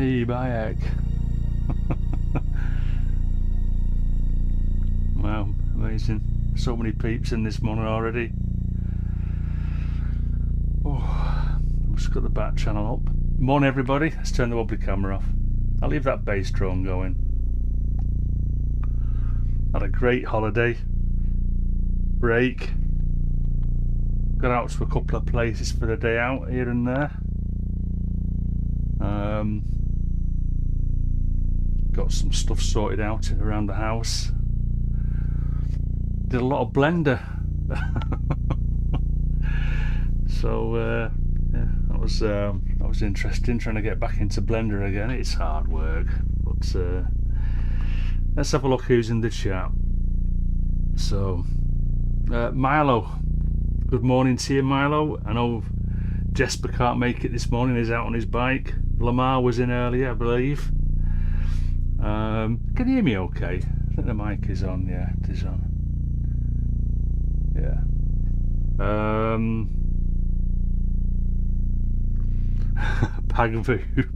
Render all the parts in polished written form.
Hey, Bayek. Wow, amazing. So many peeps in this morning already. Oh, I've just got the back channel up. Morning, everybody. Let's turn the wobbly camera off. I'll leave that bass drone going. Had a great holiday. Break. Got out to a couple of places for the day out here and there. Got some stuff sorted out around the house. Did a lot of Blender. So yeah, that was interesting, trying to get back into Blender again. It's hard work, but let's have a look who's in the chat. So Milo, good morning to you, Milo. I know Jesper can't make it this morning, he's out on his bike. Lamar was in earlier, I believe. Can you hear me okay? I think the mic is on. Yeah, it is on. Yeah. Pagvoop.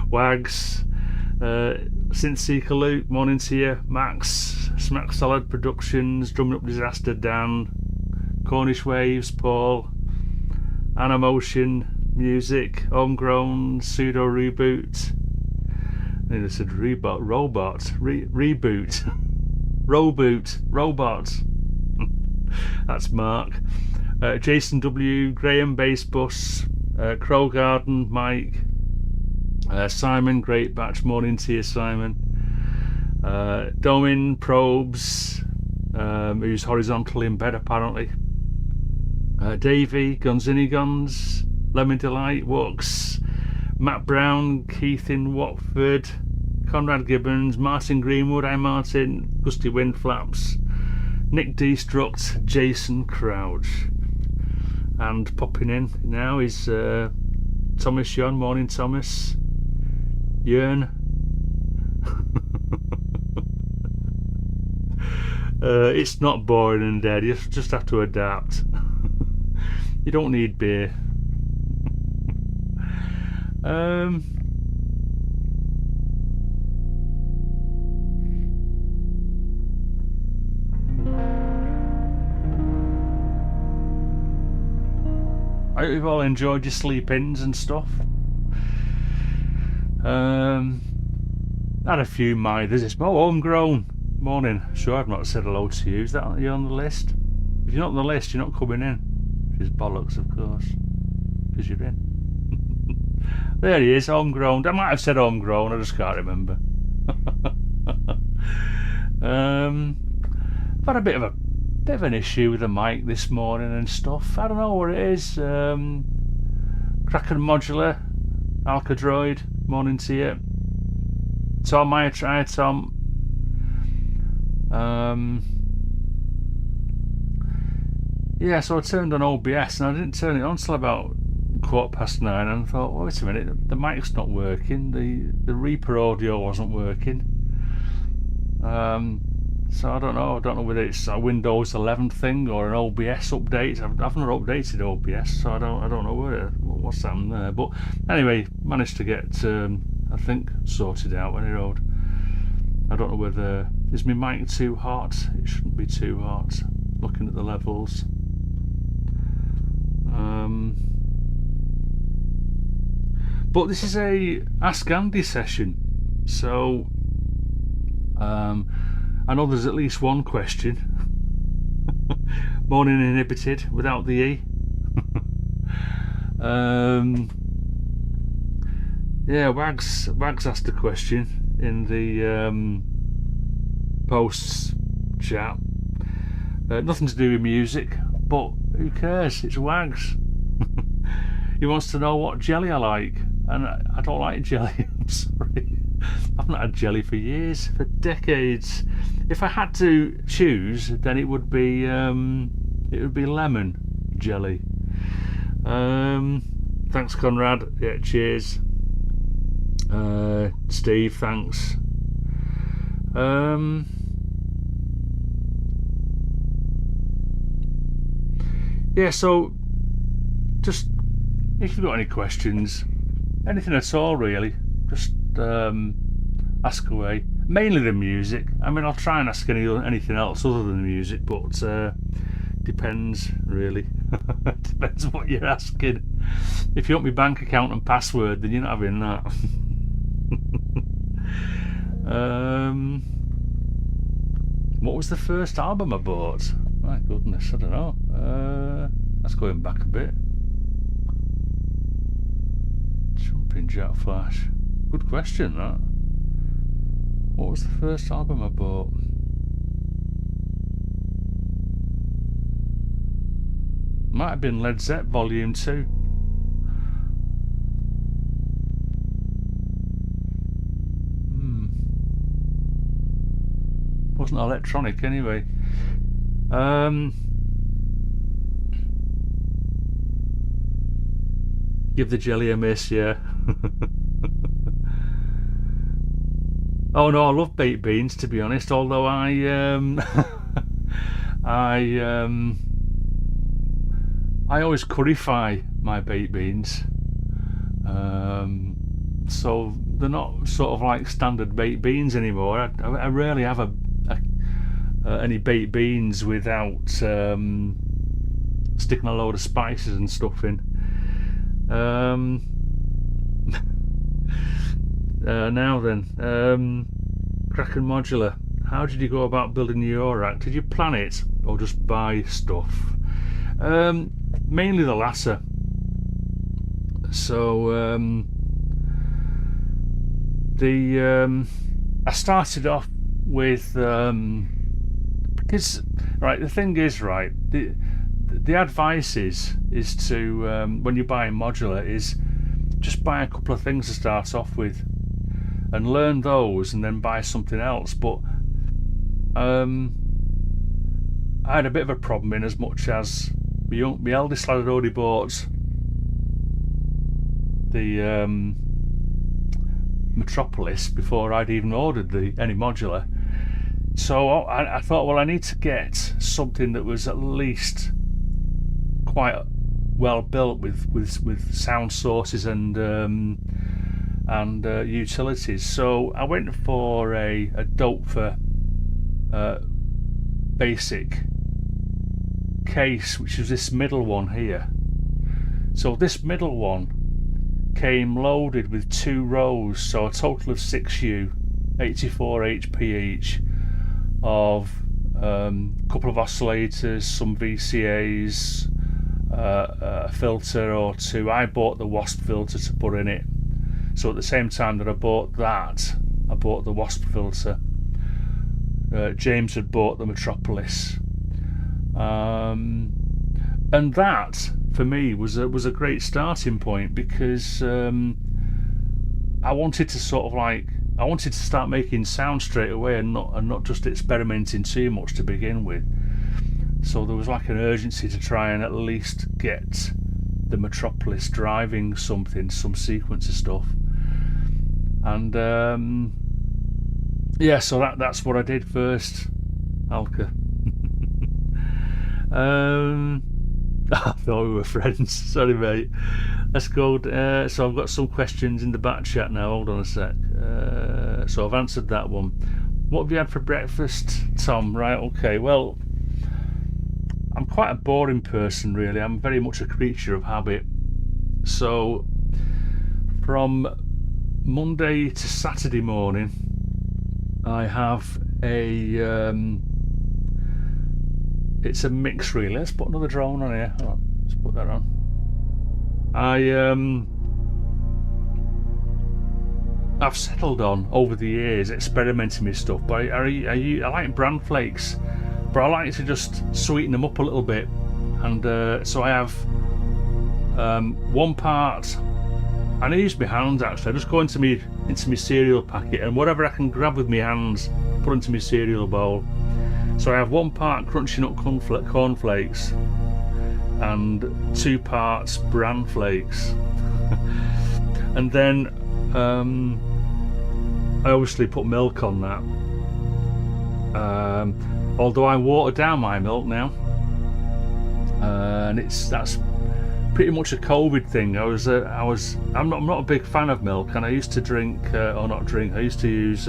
Wags. Synth Luke, morning to you. Max. Smack Solid Productions. Drumming Up Disaster, Dan. Cornish Waves, Paul. Animotion Music. Homegrown. Pseudo Reboot. I think they said reboot. Robot. That's Mark. Jason W, Graham Bass Bus, Crow Garden, Mike, Simon, great batch, morning to you, Simon. Domin Probes, who's horizontally in bed apparently. Davey, Gunzini Guns, Lemon Delight, Wux, Matt Brown, Keith in Watford, Conrad Gibbons, Martin Greenwood, I'm Martin, Gusty Windflaps, Nick Destruct, Jason Crouch. And popping in now is Thomas Yon, morning Thomas. Yearn. It's not boring and dead, you just have to adapt. You don't need beer. I hope you've all enjoyed your sleep-ins and stuff. Had a few Mythers. Oh, Homegrown. Morning. Sure, I've not said hello to you. Is that you on the list? If you're not on the list, you're not coming in. Which is bollocks, of course. Because you're in. There he is, Homegrown. I might have said Homegrown, I just can't remember. I've had a bit of an issue with the mic this morning and stuff. I don't know what it is. Kraken Modular, Alcadroid, morning to you. Tom, I try Tom. Yeah, so I turned on OBS and I didn't turn it on till about 9:15 and I thought, well, wait a minute, the mic's not working, the Reaper audio wasn't working. So I don't know whether it's a Windows 11 thing or an OBS update. I've not updated OBS, so I don't know what's happened there. But anyway, managed to get I think sorted out on the road. I don't know whether is my mic too hot. It shouldn't be too hot. Looking at the levels. But this is a Ask Andy session, so I know there's at least one question. Morning Inhibited without the E. Yeah, Wags asked a question in the posts chat. Nothing to do with music, but who cares? It's Wags. He wants to know what jelly I like, and I don't like jelly. I'm sorry. I've not had jelly for years, for decades. If I had to choose, then it would be lemon jelly. Thanks, Conrad. Yeah, cheers. Steve, thanks. Yeah, so just if you've got any questions, anything at all really. Just ask away. Mainly the music. I mean, I'll try and ask anything else other than the music, but depends really. Depends what you're asking. If you want my bank account and password, then you're not having that. What was the first album I bought? My goodness, I don't know. That's going back a bit. Jumping Jack Flash. Good question, that. What was the first album I bought? Might have been Led Zepp Volume 2. Wasn't electronic anyway. Give the jelly a miss, yeah. Oh no, I love baked beans, to be honest, although I always curryfy my baked beans. So they're not sort of like standard baked beans anymore. I rarely have any baked beans without sticking a load of spices and stuff in. Now then, Kraken Modular, how did you go about building your rack? Did you plan it or just buy stuff? Mainly the latter. So I started off with because the thing is, the advice is to when you're buying modular is just buy a couple of things to start off with and learn those and then buy something else. But I had a bit of a problem in as much as my eldest lad had already bought the Metropolis before I'd even ordered any modular. So I thought, well, I need to get something that was at least quite well built with sound sources and utilities. So I went for a Dopefer basic case, which is this middle one here. So this middle one came loaded with 2 rows, so a total of 6U, 84 HP each, of a couple of oscillators, some VCAs, a filter or 2. I bought the Wasp filter to put in it. So at the same time that I bought that, I bought the Wasp filter. James had bought the Metropolis. And that for me was a great starting point, because I wanted to start making sound straight away and not just experimenting too much to begin with. So there was like an urgency to try and at least get the Metropolis driving some sequencer stuff. And yeah, so that's what I did first. Alka. I thought we were friends. Sorry, mate. Let's go. So I've got some questions in the back chat now. Hold on a sec. So I've answered that one. What have you had for breakfast, Tom? Right, okay. Well, I'm quite a boring person, really. I'm very much a creature of habit. So from Monday to Saturday morning, I have it's a mix, really. Let's put another drone on here. Hold on, let's put that on. I've settled on over the years experimenting with stuff, but I like bran flakes, but I like to just sweeten them up a little bit, and so I have 1 part. And I use my hands actually. I just go into my cereal packet and whatever I can grab with my hands, put into my cereal bowl. So I have 1 part Crunchy Nut cornflakes and 2 parts bran flakes. And then I obviously put milk on that. Although I water down my milk now, and that's pretty much a COVID thing. I'm not a big fan of milk, and I used to drink, or not drink, I used to use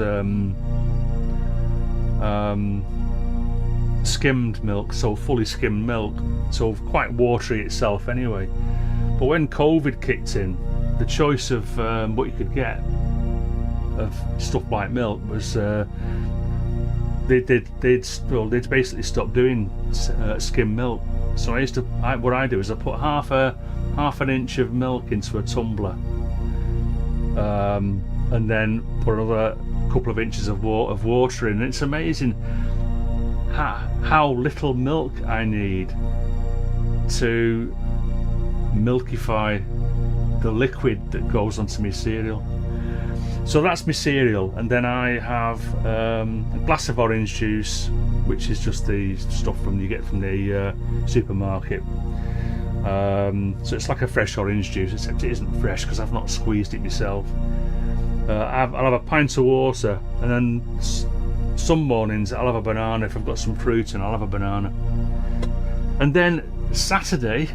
skimmed milk, so fully skimmed milk, so quite watery itself anyway. But when COVID kicked in, the choice of what you could get of stuff like milk was they'd basically stopped doing skim milk. So what I do is I put half an inch of milk into a tumbler, and then put another couple of inches of water in. And it's amazing how little milk I need to milkify the liquid that goes onto my cereal. So that's my cereal, and then I have a glass of orange juice, which is just the stuff you get from the supermarket. So it's like a fresh orange juice, except it isn't fresh because I've not squeezed it myself. I'll have a pint of water, and then some mornings I'll have a banana if I've got some fruit, and I'll have a banana. And then Sunday,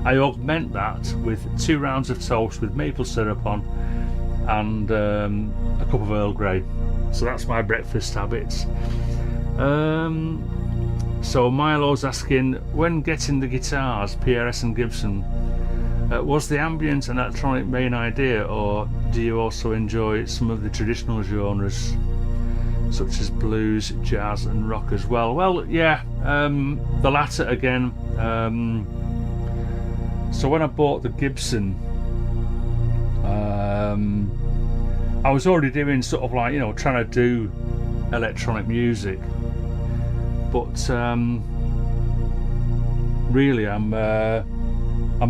I augment that with 2 rounds of toast with maple syrup on, and a cup of Earl Grey. So that's my breakfast habits. So Milo's asking, when getting the guitars, PRS and Gibson, was the ambient and electronic main idea, or do you also enjoy some of the traditional genres such as blues, jazz and rock as well? Well, yeah, the latter again. So when I bought the Gibson, I was already doing sort of like, trying to do electronic music, but really I'm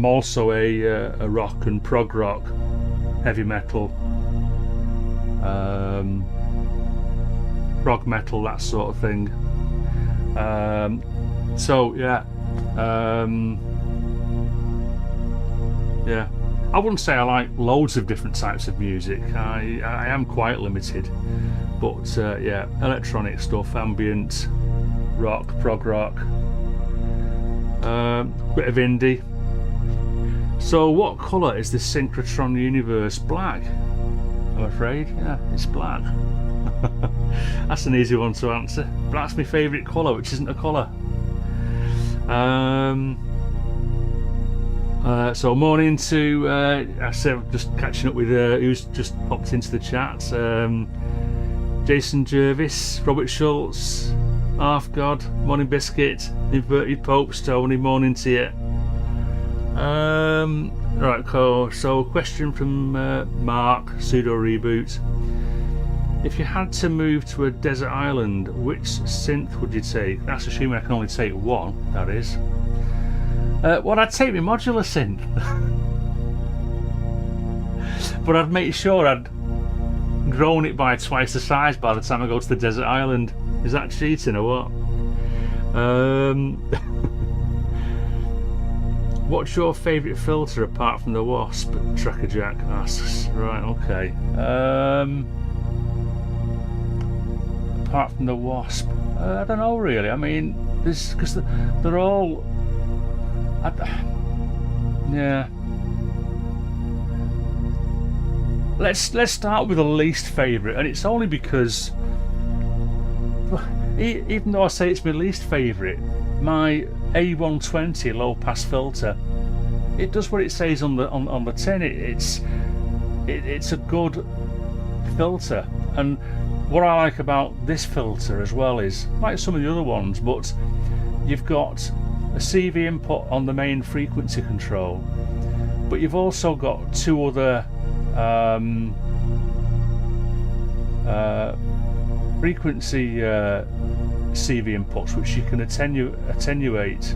also a rock and prog rock, heavy metal, prog metal, that sort of thing. So yeah. Yeah, I wouldn't say I like loads of different types of music. I am quite limited, but yeah, electronic stuff, ambient, rock, prog rock, bit of indie. So what colour is the synchrotron universe? Black, I'm afraid. Yeah, it's black. That's an easy one to answer. Black's my favourite colour, which isn't a colour. So morning to I said, just catching up with who's just popped into the chat. Jason Jervis, Robert Schultz, Half God, Morning Biscuit, Inverted Popes, Tony, morning to you. Right, cool. So question from Mark, Pseudo Reboot. If you had to move to a desert island, which synth would you take? That's assuming I can only take one, that is. Well, I'd take my modular synth. But I'd make sure I'd grown it by twice the size by the time I go to the desert island. Is that cheating or what? What's your favourite filter apart from the Wasp? Tracker Jack asks. Right, okay. Apart from the Wasp, I don't know really. I mean, because they're all. Yeah. Let's start with the least favourite, and it's only because, even though I say it's my least favourite, my A120 low pass filter, it does what it says on the tin. It's a good filter, and what I like about this filter as well is, like some of the other ones, but you've got a CV input on the main frequency control, but you've also got two other frequency CV inputs which you can attenuate.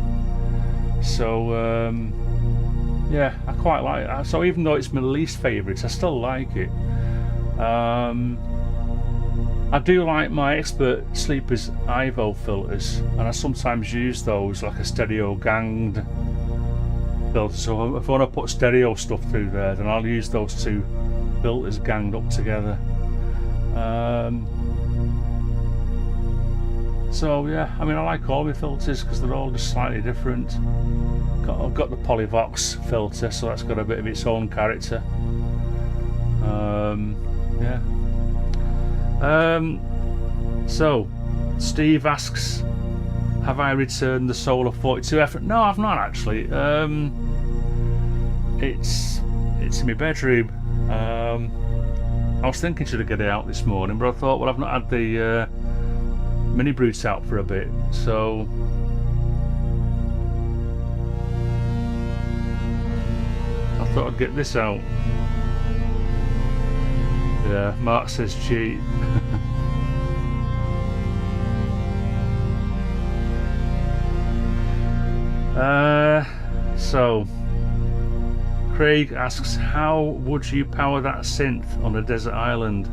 So yeah, I quite like that. So even though it's my least favourite, I still like it. I do like my Expert Sleepers Ivo filters, and I sometimes use those like a stereo ganged filter. So if I want to put stereo stuff through there, then I'll use those two filters So yeah, I mean, I like all my filters because they're all just slightly different. I've got the Polyvox filter, so that's got a bit of its own character. Yeah. So Steve asks, have I returned the Solar 42F? No, I've not actually. It's in my bedroom. I was thinking should I get it out this morning, but I thought, well, I've not had the Mini Brutes out for a bit, so I thought I'd get this out. Yeah, Mark says cheat. So Craig asks, how would you power that synth on a desert island?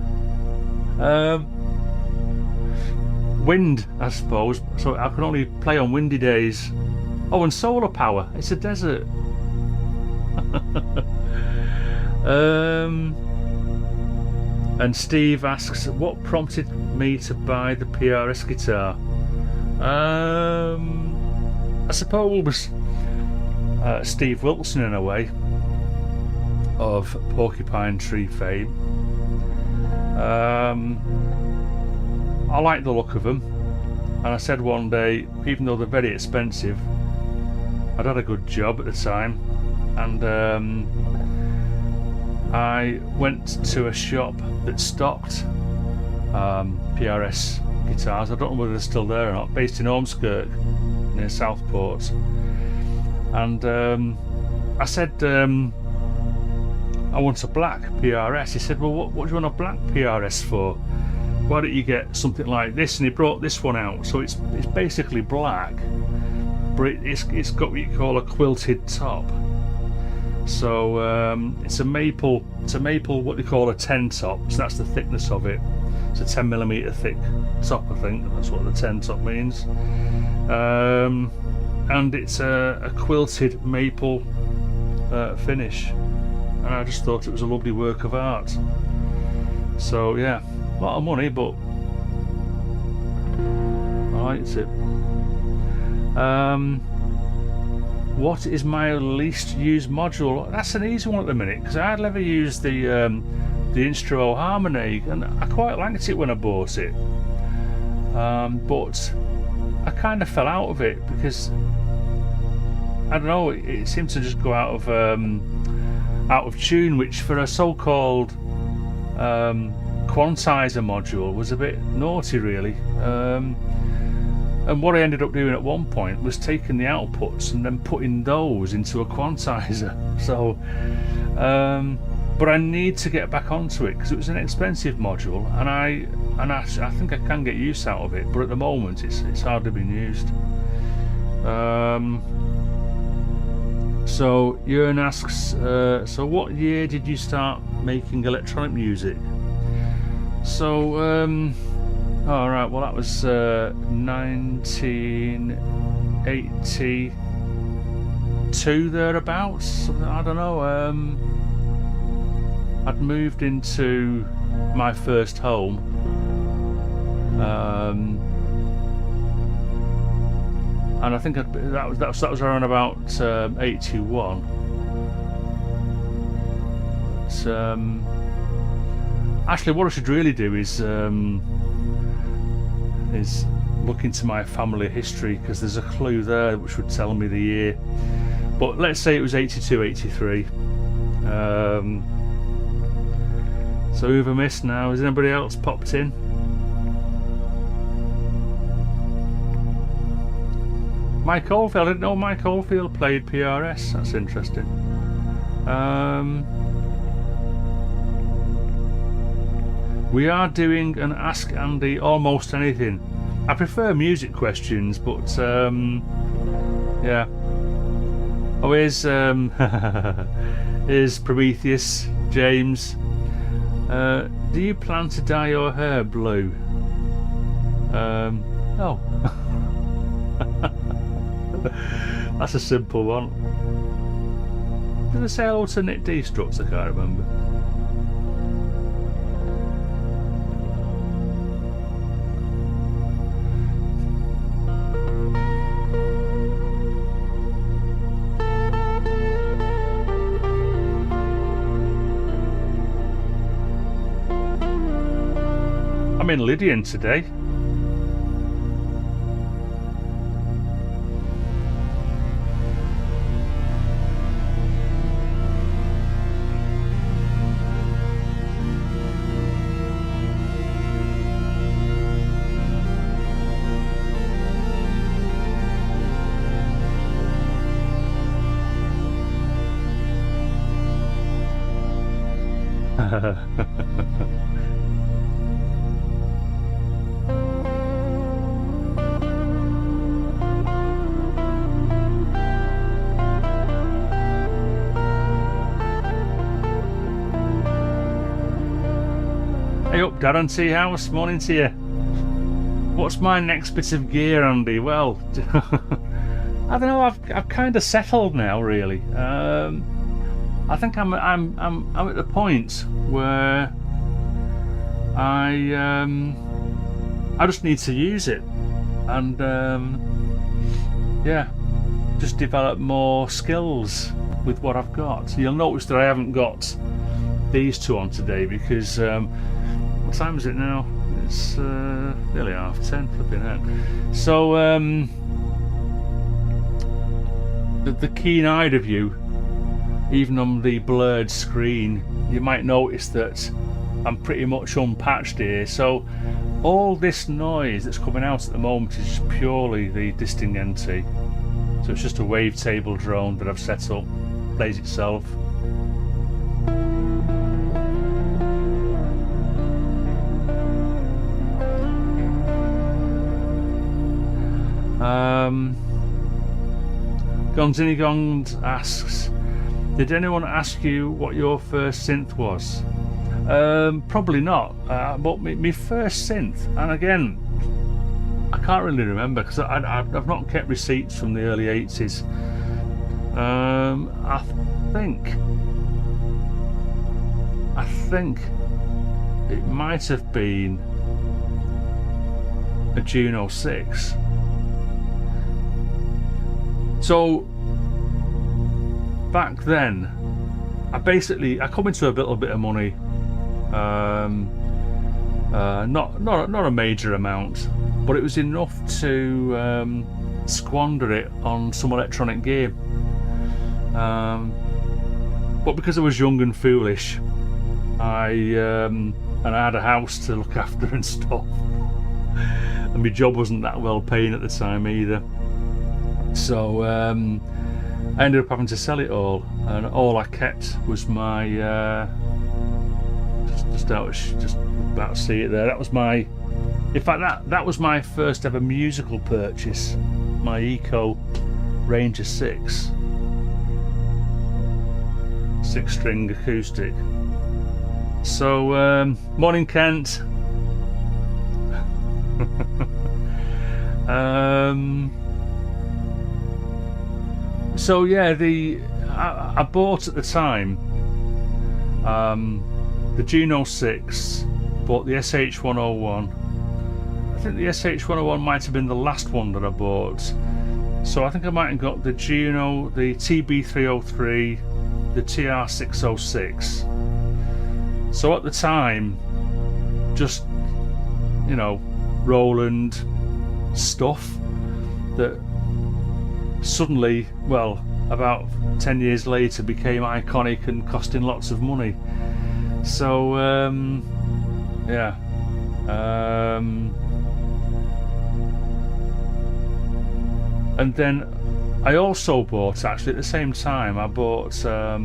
Wind, I suppose. So I can only play on windy days. Oh, and solar power. It's a desert. And Steve asks, what prompted me to buy the PRS guitar? I suppose Steve Wilson, in a way, of Porcupine Tree fame. I like the look of them, and I said one day, even though they're very expensive, I'd had a good job at the time, and I went to a shop that stocked PRS guitars. I don't know whether they're still there or not, based in Ormskirk near Southport, and I said I want a black PRS. He said, well, what do you want a black PRS for? Why don't you get something like this? And he brought this one out. So it's basically black, but it's got what you call a quilted top. So it's a maple what they call a 10 top. So that's the thickness of it. It's a 10mm thick top, I think. That's what the 10 top means. And it's a quilted maple finish. And I just thought it was a lovely work of art. So yeah, a lot of money, but I liked it. What is my least used module? That's an easy one at the minute, because I had never used the Instro Harmony, and I quite liked it when I bought it. But I kind of fell out of it because I don't know. It seemed to just go out of tune, which for a so-called quantizer module was a bit naughty, really. And what I ended up doing at one point was taking the outputs and then putting those into a quantizer. So, but I need to get back onto it because it was an expensive module, and I think I can get use out of it. But at the moment, it's hardly been used. So Jörn asks, so what year did you start making electronic music? So, alright, well that was 1982 thereabouts, something, I don't know. I'd moved into my first home, and I think that was around about 81. But, actually, what I should really do is look into my family history, because there's a clue there which would tell me the year. But let's say it was 82, 83. So who have I missed now? Has anybody else popped in? Mike Oldfield. I didn't know Mike Oldfield played PRS. That's interesting. We are doing an Ask Andy Almost Anything. I prefer music questions, but yeah. Oh, here's Prometheus James. Do you plan to dye your hair blue? No. That's a simple one. Did I say hello to Nick Destructs? I can't remember. I'm in Lydian today. Hey up, Darren Tea House, morning to you. What's my next bit of gear, Andy? Well, I don't know. I've kind of settled now, really. I think I'm at the point where I just need to use it, and yeah, just develop more skills with what I've got. You'll notice that I haven't got these two on today because what time is it now? It's nearly 10:30, flipping out. So the keen-eyed of you, even on the blurred screen, you might notice that I'm pretty much unpatched here. So all this noise that's coming out at the moment is just purely the disting NT. So it's just a wavetable drone that I've set up, plays itself. Gonzinigond asks, did anyone ask you what your first synth was? Probably not. But my first synth, and again, I can't really remember because I've not kept receipts from the early 80s. I think it might have been a Juno 6. So back then, I come into a little bit of money, not a major amount, but it was enough to squander it on some electronic gear. But because I was young and foolish, and I had a house to look after and stuff, and my job wasn't that well paying at the time either. So I ended up having to sell it all, and all I kept was my just about to see it there. That was my, in fact, that was my first ever musical purchase. My Eco Ranger 6-string acoustic. So morning, Kent. So yeah, I bought at the time the Juno 6, bought the SH101. I think the SH101 might have been the last one that I bought. So I think I might have got the Juno, the TB303, the TR606. So at the time, just, you know, Roland stuff that suddenly, well, about 10 years later became iconic and costing lots of money. So yeah, and then I also bought, actually at the same time, I bought I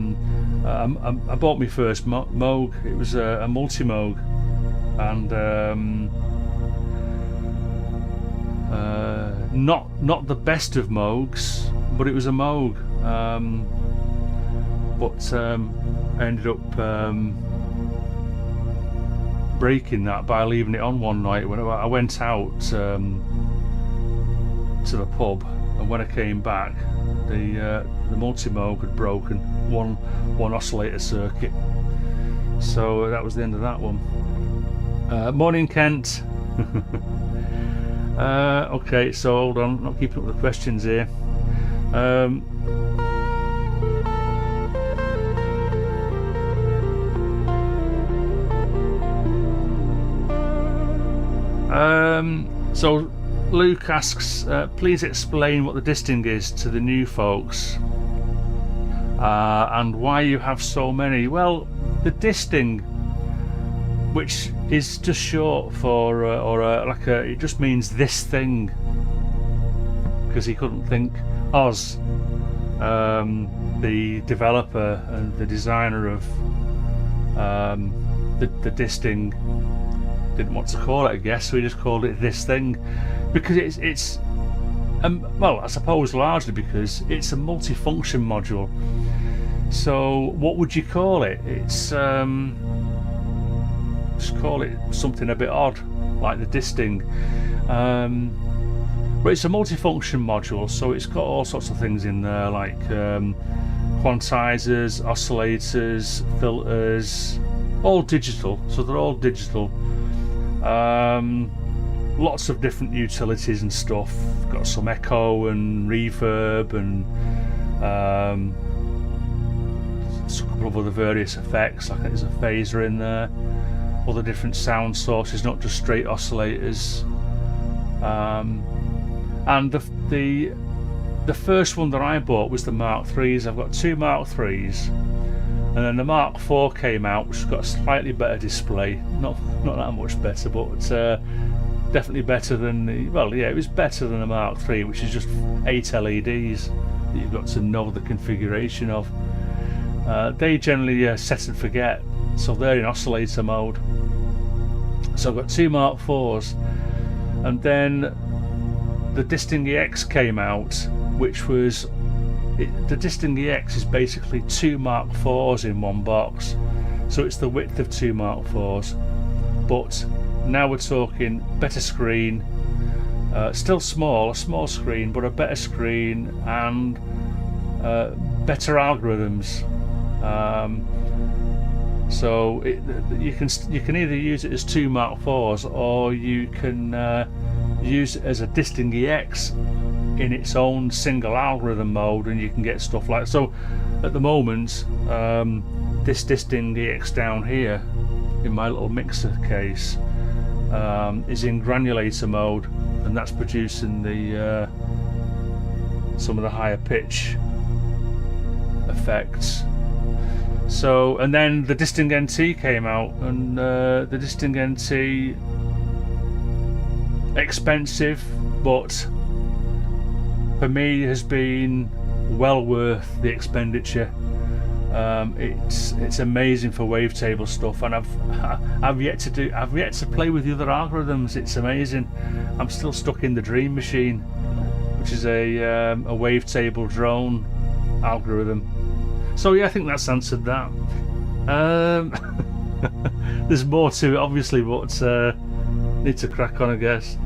bought my first Moog. It was a multi-Moog, and not the best of Moogs, but it was a Moog. But I ended up breaking that by leaving it on one night when I went out to the pub, and when I came back, the multi-Moog had broken one oscillator circuit. So that was the end of that one. Morning, Kent. Okay, so hold on, not keeping up with the questions here. So Luke asks, please explain what the disting is to the new folks, and why you have so many. Well, the disting, which is just short for it just means this thing, because he couldn't think. Oz, the developer and the designer of the disting, didn't want to call it, I guess, so he just called it this thing, because it's well, I suppose largely because it's a multifunction module. So what would you call it? It's just call it something a bit odd, like the disting. But it's a multifunction module, so it's got all sorts of things in there, like quantizers, oscillators, filters, all digital. So they're all digital. Lots of different utilities and stuff. Got some echo and reverb and a couple of other various effects, like there's a phaser in there, other different sound sources, not just straight oscillators. And the first one that I bought was the Mark IIIs. I've got two Mark IIIs, and then the Mark IV came out, which has got a slightly better display. Not that much better, but definitely better than the. Well, yeah, it was better than the Mark III, which is just 8 LEDs that you've got to know the configuration of. They generally set and forget, so they're in oscillator mode. So I've got two Mark IVs, and then the Disting EX came out, which was the Disting EX is basically two Mark IVs in one box, so it's the width of two Mark IVs, but now we're talking better screen, still a small screen, but a better screen and better algorithms. So you can either use it as two Mark IVs, or you can use it as a Disting EX in its own single algorithm mode, and you can get stuff like so. At the moment, this Disting EX down here in my little mixer case is in granulator mode, and that's producing the some of the higher pitch effects. So, and then the Disting NT came out, and the Disting NT, expensive, but for me has been well worth the expenditure. It's amazing for wavetable stuff, and I've yet to play with the other algorithms. It's amazing. I'm still stuck in the Dream Machine, which is a wavetable drone algorithm. So yeah, I think that's answered that. There's more to it, obviously, but need to crack on, I guess.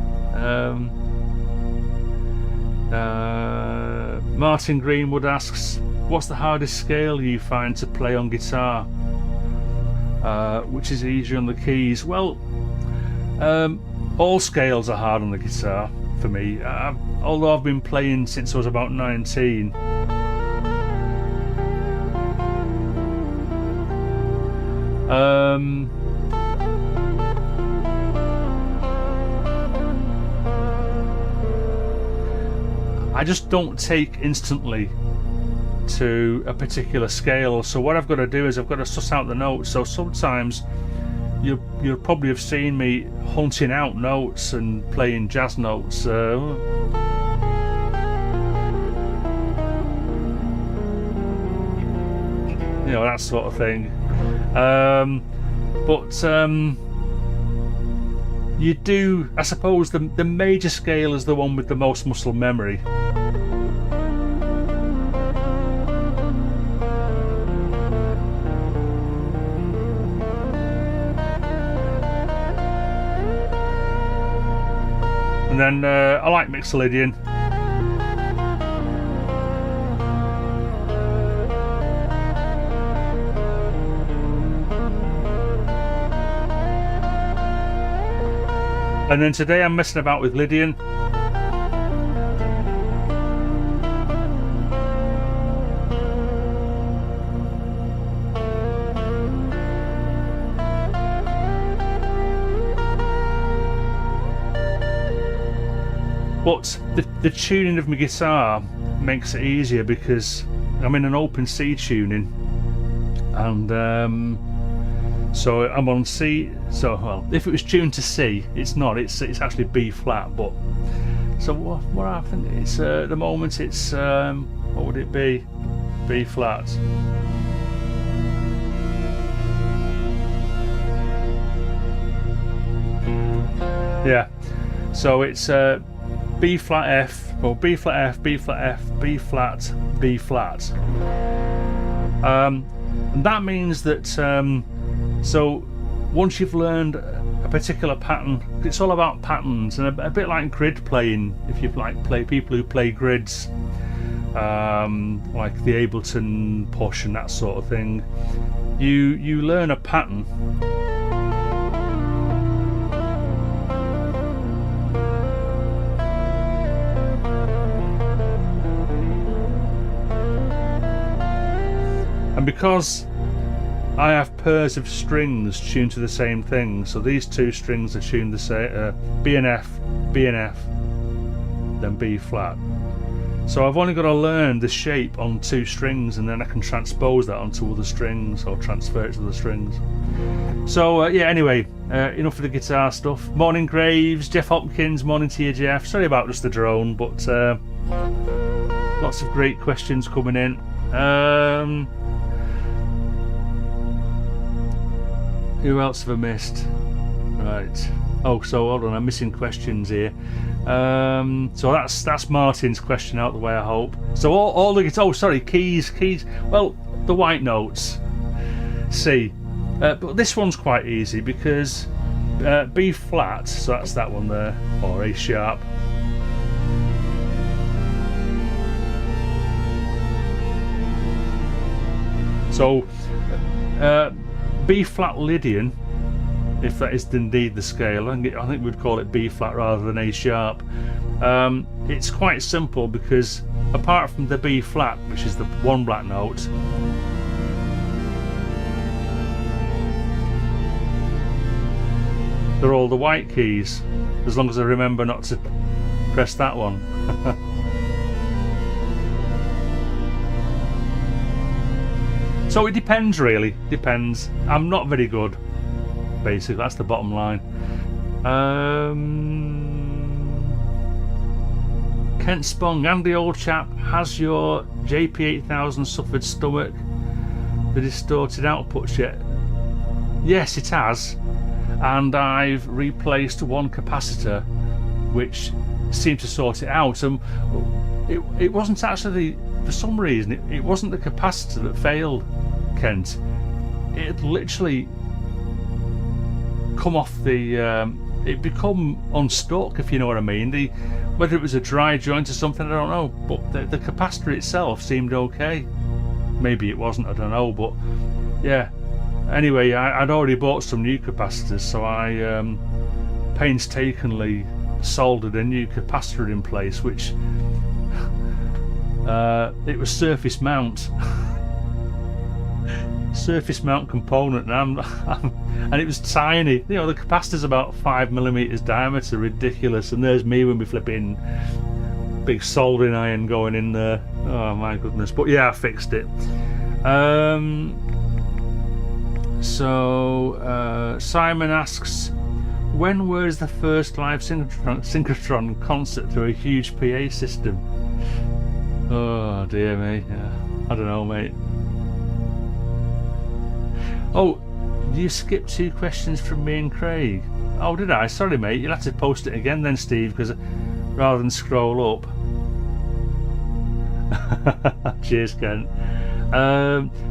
Martin Greenwood asks, what's the hardest scale you find to play on guitar? Which is easier on the keys? Well, all scales are hard on the guitar for me. Although I've been playing since I was about 19. I just don't take instantly to a particular scale, so what I've got to do is I've got to suss out the notes. So sometimes you'll probably have seen me hunting out notes and playing jazz notes, you know, that sort of thing. You do, I suppose, the major scale is the one with the most muscle memory. And then I like Mixolydian. And then today I'm messing about with Lydian. But the tuning of my guitar makes it easier because I'm in an open C tuning, and so I'm on C. So, well, if it was tuned to C, it's not. It's actually B flat. But so what I think it's at the moment it's what would it be? B flat. Yeah. So it's B flat F, or B flat F, B flat F, B flat, B flat. And that means that so once you've learned a particular pattern, it's all about patterns, and a bit like grid playing. If you people who play grids, like the Ableton push and that sort of thing, you learn a pattern. And because I have pairs of strings tuned to the same thing, so these two strings are tuned the same, B and F, then B flat. So I've only got to learn the shape on two strings, and then I can transpose that onto other strings or transfer it to other strings. So yeah, anyway, enough of the guitar stuff. Morning Graves, Jeff Hopkins, morning to you, Jeff. Sorry about just the drone, but lots of great questions coming in. Who else have I missed? Right. Oh, so hold on, I'm missing questions here. So that's Martin's question out the way, I hope. So all the keys. Well, the white notes, C. But this one's quite easy because B flat. So that's that one there, or A sharp. So B flat Lydian, if that is indeed the scale, I think we'd call it B flat rather than A sharp. It's quite simple because apart from the B flat, which is the one black note, they're all the white keys, as long as I remember not to press that one. So it depends, really. Depends. I'm not very good, basically. That's the bottom line. Kent Spong, Andy, old chap, has your JP8000 suffered stomach the distorted outputs yet? Yes, it has. And I've replaced one capacitor, which seemed to sort it out. It wasn't actually, for some reason, it wasn't the capacitor that failed, Kent. It had literally come off the it become unstuck, if you know what I mean. Whether it was a dry joint or something, I don't know, but the capacitor itself seemed okay. Maybe it wasn't, I don't know, but yeah. Anyway, I'd already bought some new capacitors, so I painstakingly soldered a new capacitor in place, which it was surface mount. Surface mount component, and it was tiny. You know, the capacitor's about 5mm diameter, ridiculous. And there's me with my flipping big soldering iron going in there. Oh my goodness! But yeah, I fixed it. So Simon asks, when was the first live synchrotron concert through a huge PA system? Oh dear me. Yeah, I don't know, mate. Oh, you skipped 2 questions from me and Craig. Oh, did I? Sorry, mate. You'll have to post it again then, Steve, because rather than scroll up. Cheers, Ken.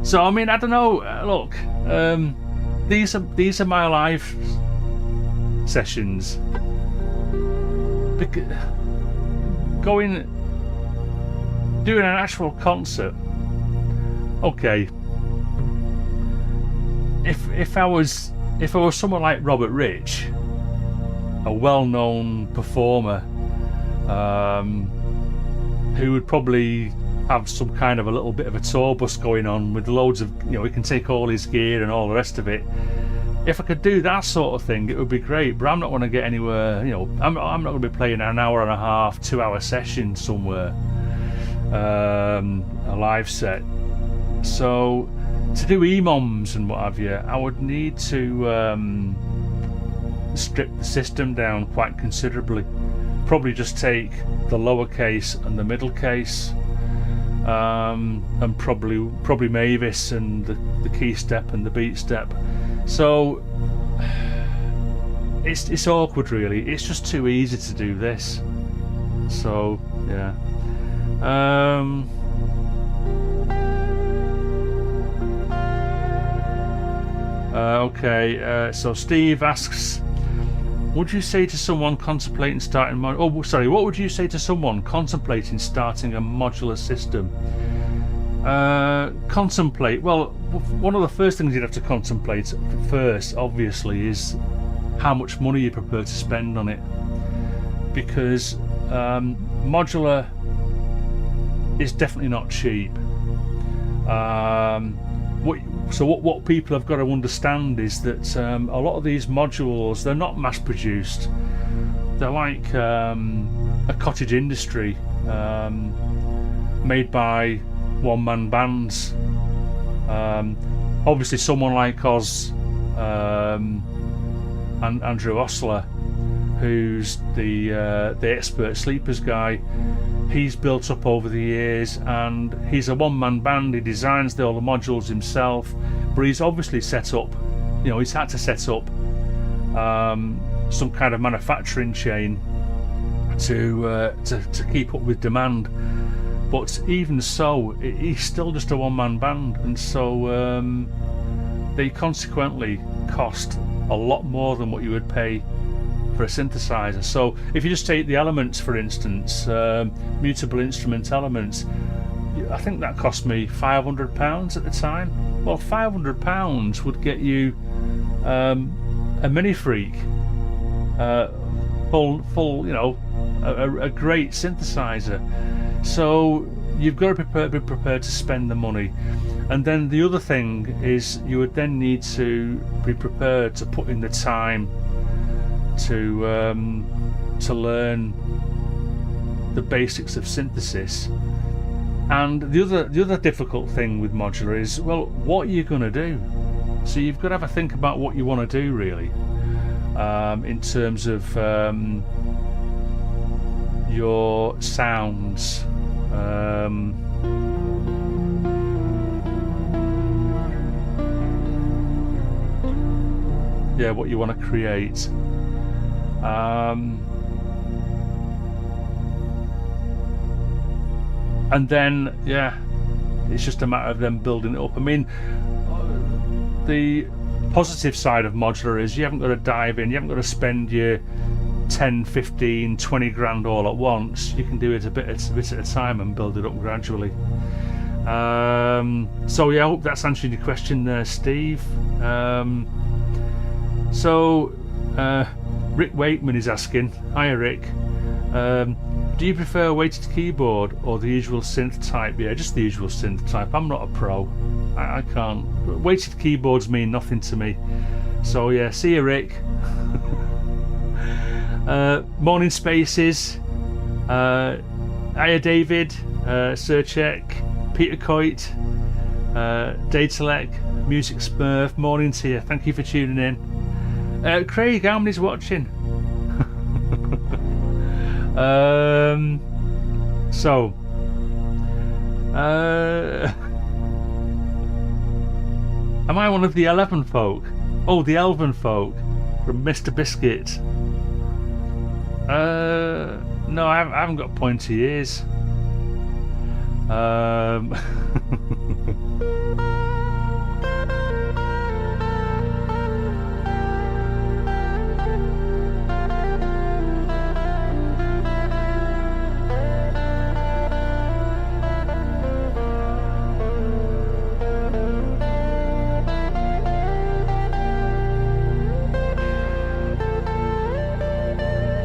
So I mean, I don't know. Look, these are my live sessions. Doing an actual concert. Okay. If I was someone like Robert Rich, a well-known performer, who would probably have some kind of a little bit of a tour bus going on with loads of, you know, he can take all his gear and all the rest of it, if I could do that sort of thing, it would be great. But I'm not going to get anywhere. You know, I'm not going to be playing an hour and a half, 2-hour session somewhere, a live set. So to do EMOMs and what have you, I would need to strip the system down quite considerably. Probably just take the lower case and the middle case, and probably Mavis and the key step and the beat step. So it's awkward, really. It's just too easy to do this. So yeah. Okay. So Steve asks, would you say to someone contemplating starting what would you say to someone contemplating starting a modular system? Contemplate. Well, one of the first things you'd have to contemplate first, obviously, is how much money you're prepared to spend on it. Because modular is definitely not cheap. What people have got to understand is that a lot of these modules, they're not mass produced. They're like a cottage industry made by one-man bands. Obviously someone like Oz and Andrew Osler, who's the expert sleepers guy, he's built up over the years, and he's a one-man band. He designs all the modules himself, but he's obviously set up, you know, he's had to set up some kind of manufacturing chain to keep up with demand. But even so, he's still just a one-man band, and so they consequently cost a lot more than what you would pay for a synthesizer. So if you just take the elements, for instance, mutable instrument elements, I think that cost me £500 at the time. Well, £500 would get you a Mini Freak, full, you know, a great synthesizer. So you've got to be prepared to spend the money. And then the other thing is you would then need to be prepared to put in the time to learn the basics of synthesis. And the other difficult thing with modular is, well, what are you going to do? So you've got to have a think about what you want to do, really, in terms of your sounds. Yeah, what you want to create. And then, yeah, it's just a matter of them building it up. I mean, the positive side of modular is you haven't got to dive in, you haven't got to spend your 10, 15, 20 grand all at once. You can do it a bit at a time and build it up gradually. So yeah, I hope that's answering your question there, Steve. Rick Wakeman is asking, hiya Rick, do you prefer a weighted keyboard or the usual synth type? Yeah, just the usual synth type. I'm not a pro. I can't. Weighted keyboards mean nothing to me. So yeah, see you Rick. Morning Spaces, hiya David, Surcheck, Peter Coit, Datalek, Music Smurf, morning to you. Thank you for tuning in. Craig, how many's watching? Am I one of the 11 folk? Oh, the Elven folk from Mr. Biscuit. No, I haven't got pointy ears.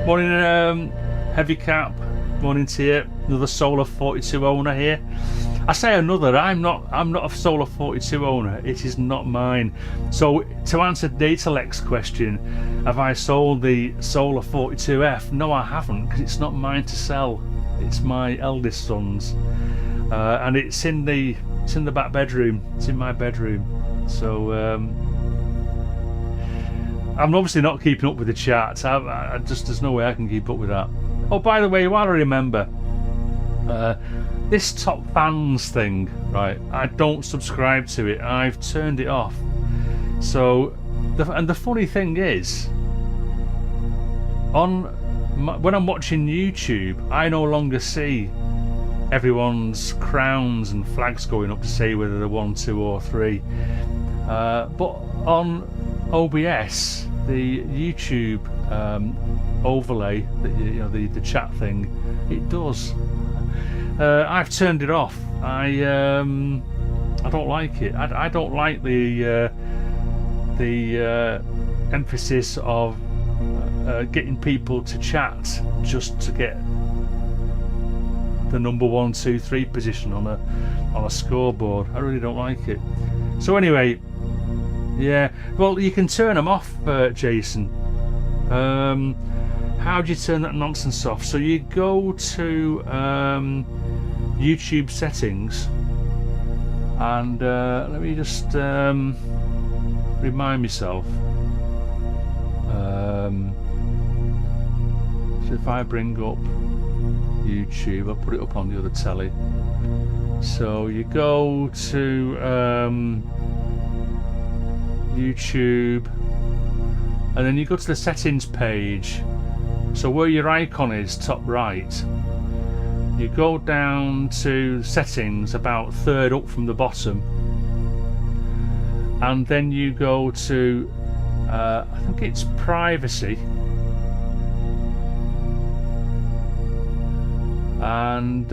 Morning, Heavy Cap. Morning to you. Another Solar 42 owner here. I say another. I'm not a Solar 42 owner. It is not mine. So to answer Datalex question, have I sold the Solar 42F? No, I haven't, because it's not mine to sell. It's my eldest son's, and it's in the back bedroom. It's in my bedroom. So I'm obviously not keeping up with the charts. I just, there's no way I can keep up with that. Oh, by the way, while I remember, this top fans thing, right? I don't subscribe to it. I've turned it off. So, the funny thing is, when I'm watching YouTube, I no longer see everyone's crowns and flags going up to say whether they're 1, 2, or 3. But on OBS, the YouTube overlay, the chat thing, it does. I've turned it off. I don't like it. I don't like the emphasis of getting people to chat just to get the number 1, 2, 3 position on a scoreboard. I really don't like it. So anyway, yeah. Well, you can turn them off, Jason. How do you turn that nonsense off? So you go to YouTube settings, and let me just remind myself. So if I bring up YouTube, I'll put it up on the other telly. So you go to YouTube, and then you go to the settings page. So where your icon is, top right, you go down to settings, about third up from the bottom, and then you go to I think it's privacy, and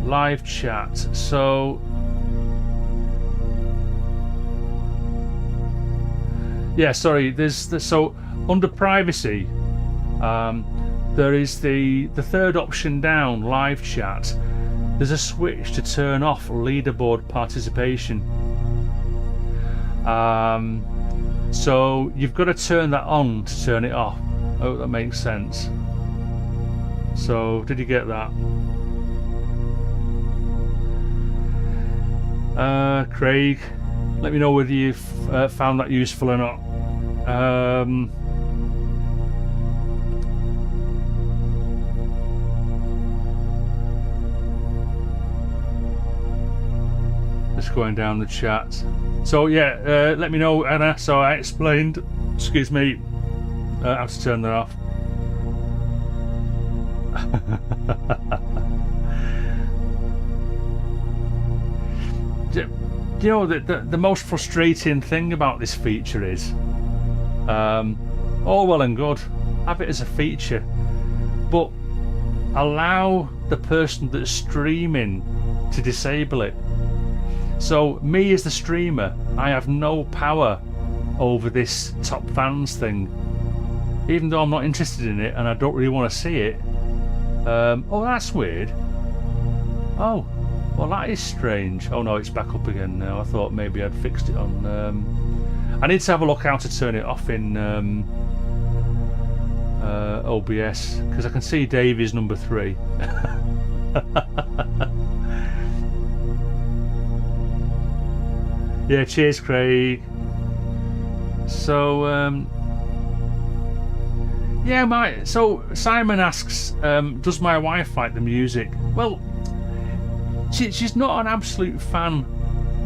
live chat. So yeah, sorry, so under privacy, there is the third option down, live chat. There's a switch to turn off leaderboard participation. So you've got to turn that on to turn it off. I hope that makes sense. So did you get that? Craig, let me know whether you've found that useful or not. Just going down the chat. So yeah, let me know, Anna. So I explained, excuse me, how to turn that off. Do you know the most frustrating thing about this feature is, all well and good, have it as a feature, but allow the person that's streaming to disable it. So me as the streamer, I have no power over this top fans thing, even though I'm not interested in it and I don't really want to see it. Oh, that's weird. Oh, well, that is strange. Oh no, it's back up again now. I thought maybe I'd fixed it on. I need to have a look how to turn it off in OBS, because I can see Davey's number 3. Yeah, cheers, Craig. So yeah, so Simon asks, does my wife like the music? Well, she's not an absolute fan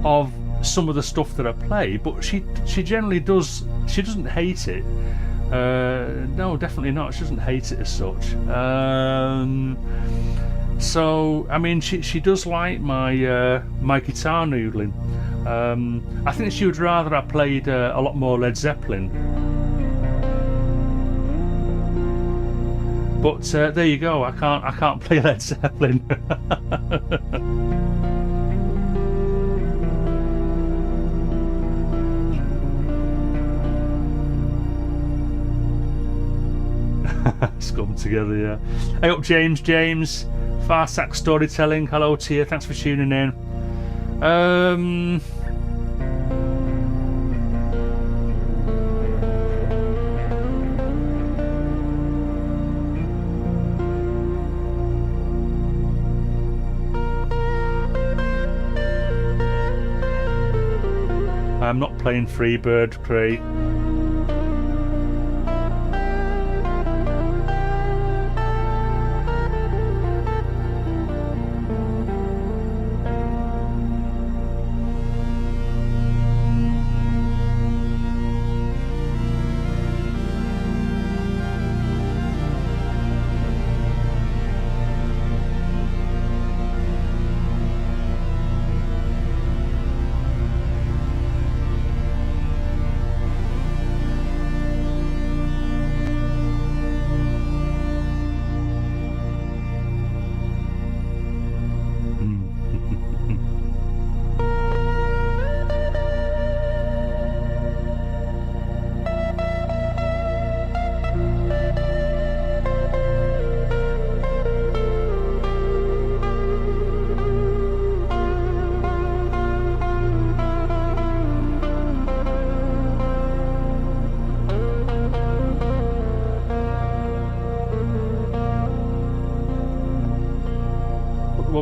of some of the stuff that I play, but she generally does. She doesn't hate it. No, definitely not. She doesn't hate it as such. So I mean, she does like my my guitar noodling. I think she would rather I played a lot more Led Zeppelin. But there you go. I can't play Led Zeppelin. Scum together, yeah. Hey up, James. Farsack Storytelling, hello to you. Thanks for tuning in. I'm not playing Freebird, Craig.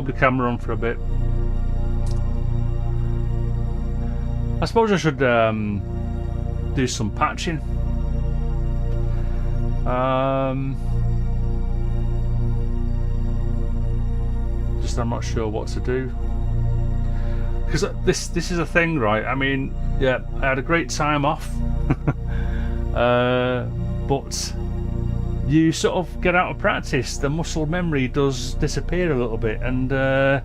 The camera on for a bit. I suppose I should do some patching. Just I'm not sure what to do, because this is a thing, right? I mean, yeah, I had a great time off, but you sort of get out of practice, the muscle memory does disappear a little bit, and I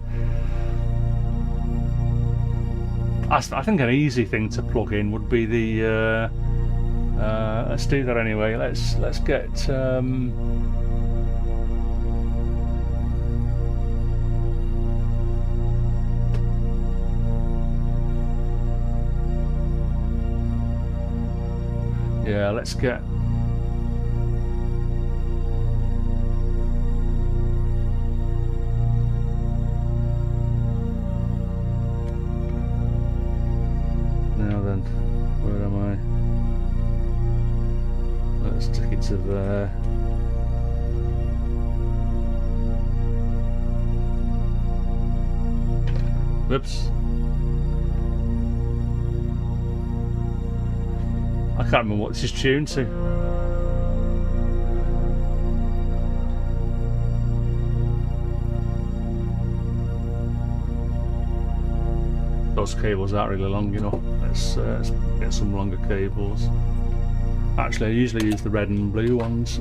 think an easy thing to plug in would be the let's do that anyway. Let's get yeah, let's get to there. Whoops. I can't remember what this is tuned to. Those cables aren't really long enough. Let's get some longer cables. Actually, I usually use the red and blue ones,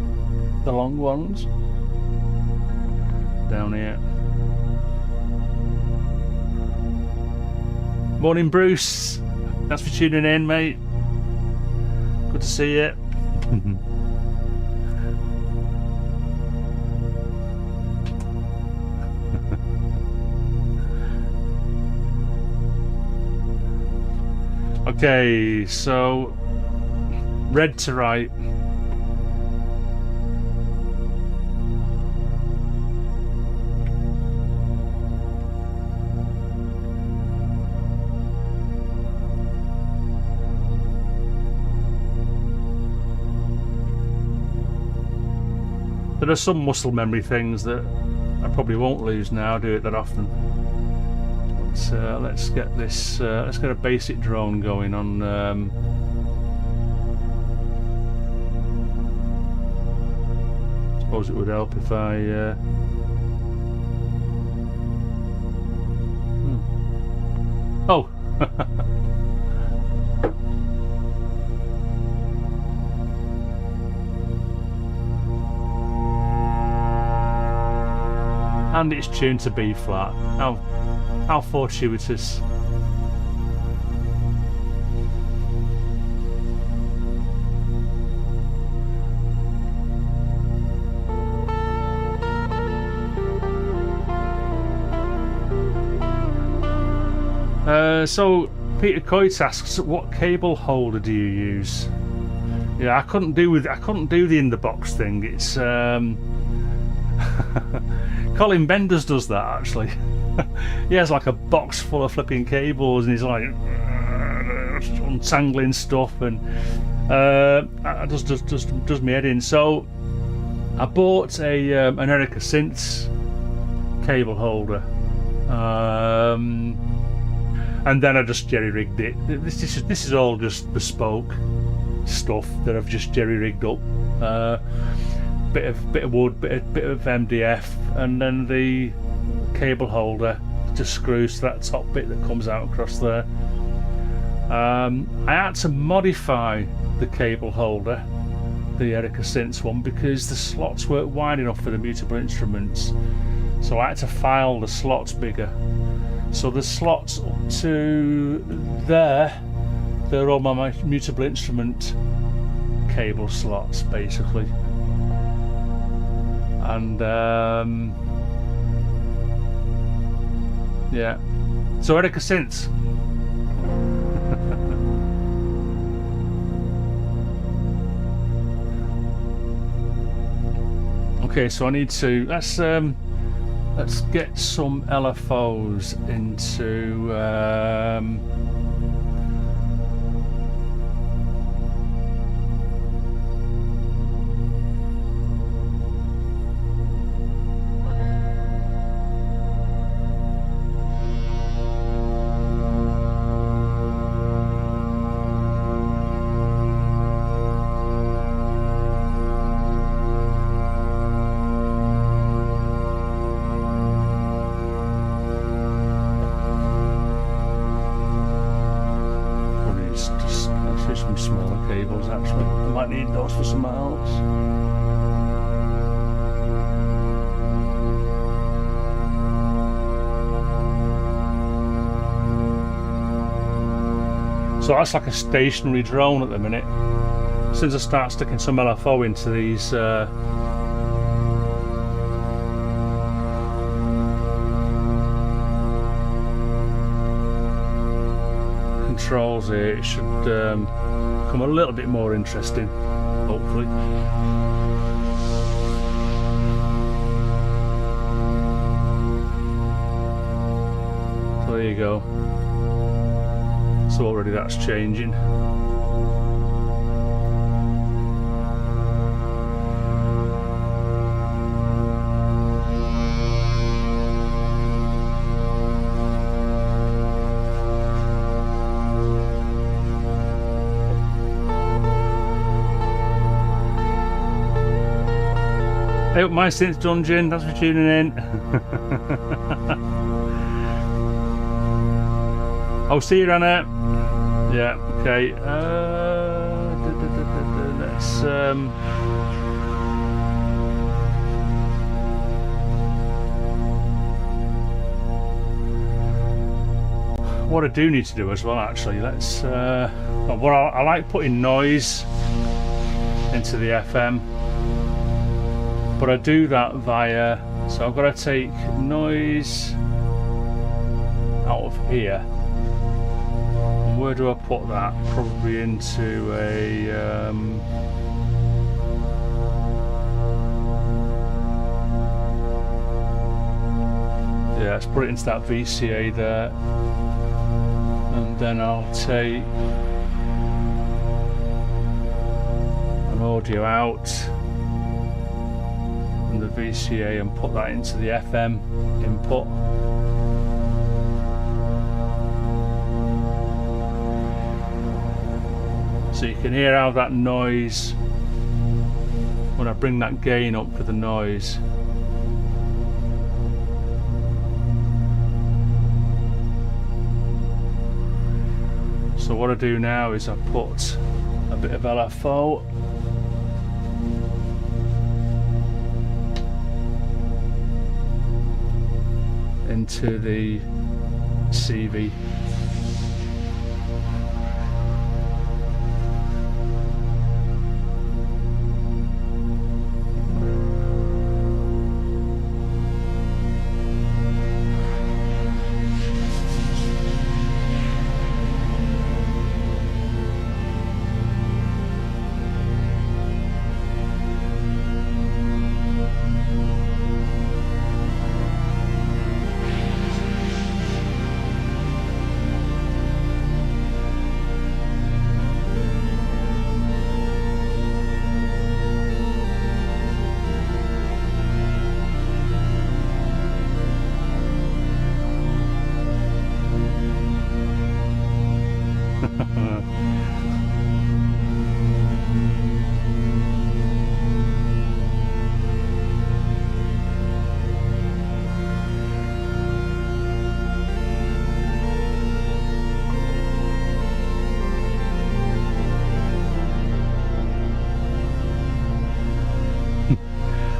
the long ones, down here. Morning, Bruce. Thanks for tuning in, mate. Good to see you. Okay, so red to right. There are some muscle memory things that I probably won't lose now. I do it that often. But, let's get this. Let's get a basic drone going on. Suppose it would help if I. Oh. And it's tuned to B flat. How fortuitous. So Peter Coit asks, what cable holder do you use? Yeah, I couldn't do the in the box thing. It's Colin Benders does that actually. He has like a box full of flipping cables, and he's like untangling stuff, and does me head in. So I bought an Erica Synths cable holder, and then I just jerry rigged it. This is all just bespoke stuff that I've just jerry rigged up. Bit of wood, bit of MDF, and then the cable holder just screws to that top bit that comes out across there. I had to modify the cable holder, the Erica Synths one, because the slots weren't wide enough for the mutable instruments, so I had to file the slots bigger. So the slots up to there, they're all my mutable instrument cable slots basically. And yeah, so Erica Synths. Okay, so I need to let's get some LFOs into some smaller cables actually. I might need those for something else. So that's like a stationary drone at the minute. As soon as I start sticking some LFO into these controls here, it should become a little bit more interesting, hopefully. So there you go. So already that's changing. Hey up my Synth Dungeon, thanks for tuning in. I'll see you, Anna. Yeah, okay. Let's what I do need to do as well, actually, let's well, I like putting noise into the FM, but I do that via, so I've got to take noise out of here. And where do I put that? Probably into a yeah, let's put it into that VCA there, and then I'll take an audio out and the VCA and put that into the FM input. So you can hear how that noise, when I bring that gain up for the noise. So what I do now is I put a bit of LFO into the CV.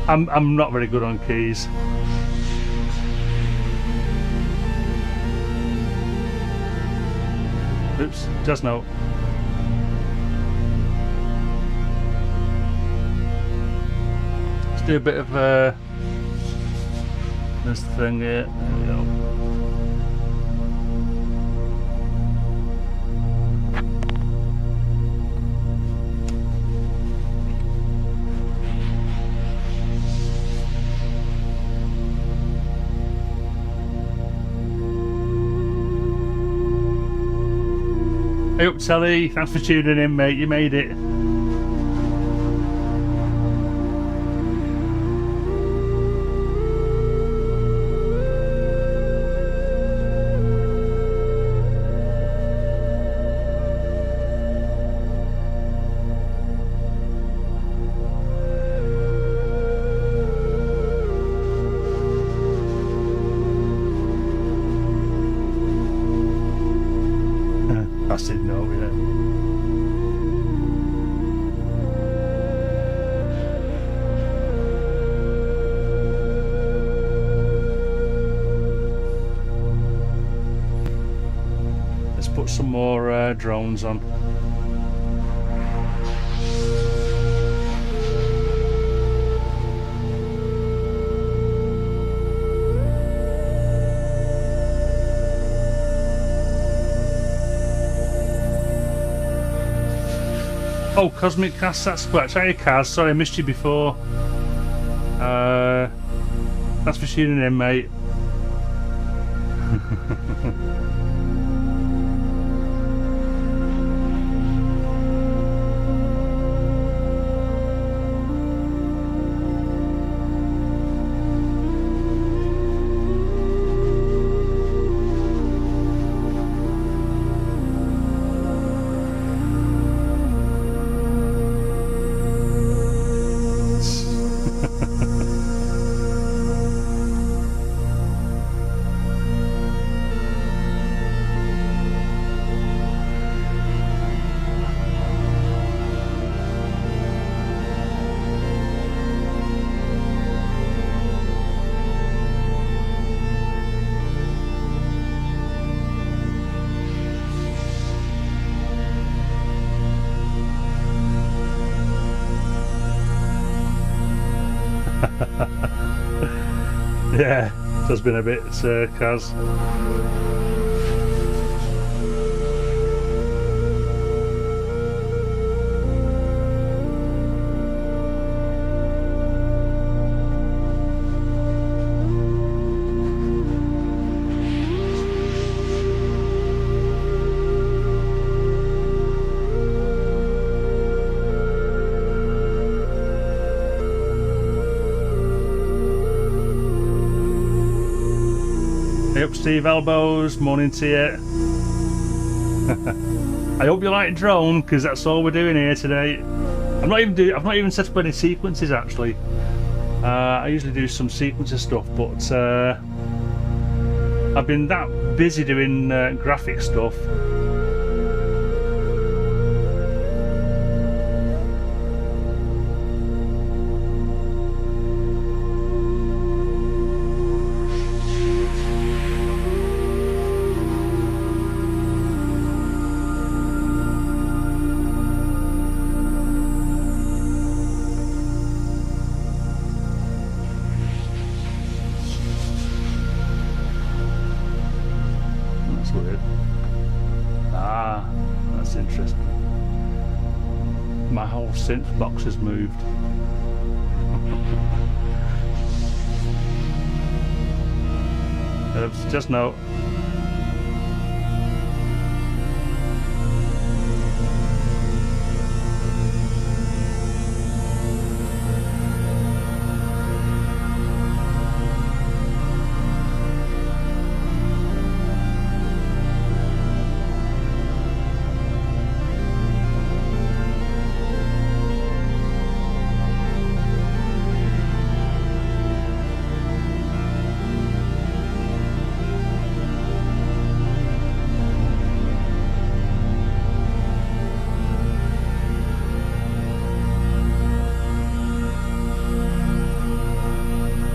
I'm not very good on keys. Oops, just no. Let's do a bit of this thing here. There we go. Hey up, Telly, thanks for tuning in, mate. You made it. I said no, yeah. Let's put some more drones on. Oh, Cosmic Cast, that's correct. Hey, Kaz, sorry I missed you before. Thanks for tuning in, mate. Yeah, it has been a bit, Kaz. Hey up, Steve Elbows, morning to you. I hope you like drone, because that's all we're doing here today. I've not even set up any sequences actually. I usually do some sequencer stuff, but I've been that busy doing graphic stuff. Interesting. My whole synth box has moved. Just no.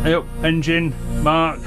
Hey up, engine, Mark.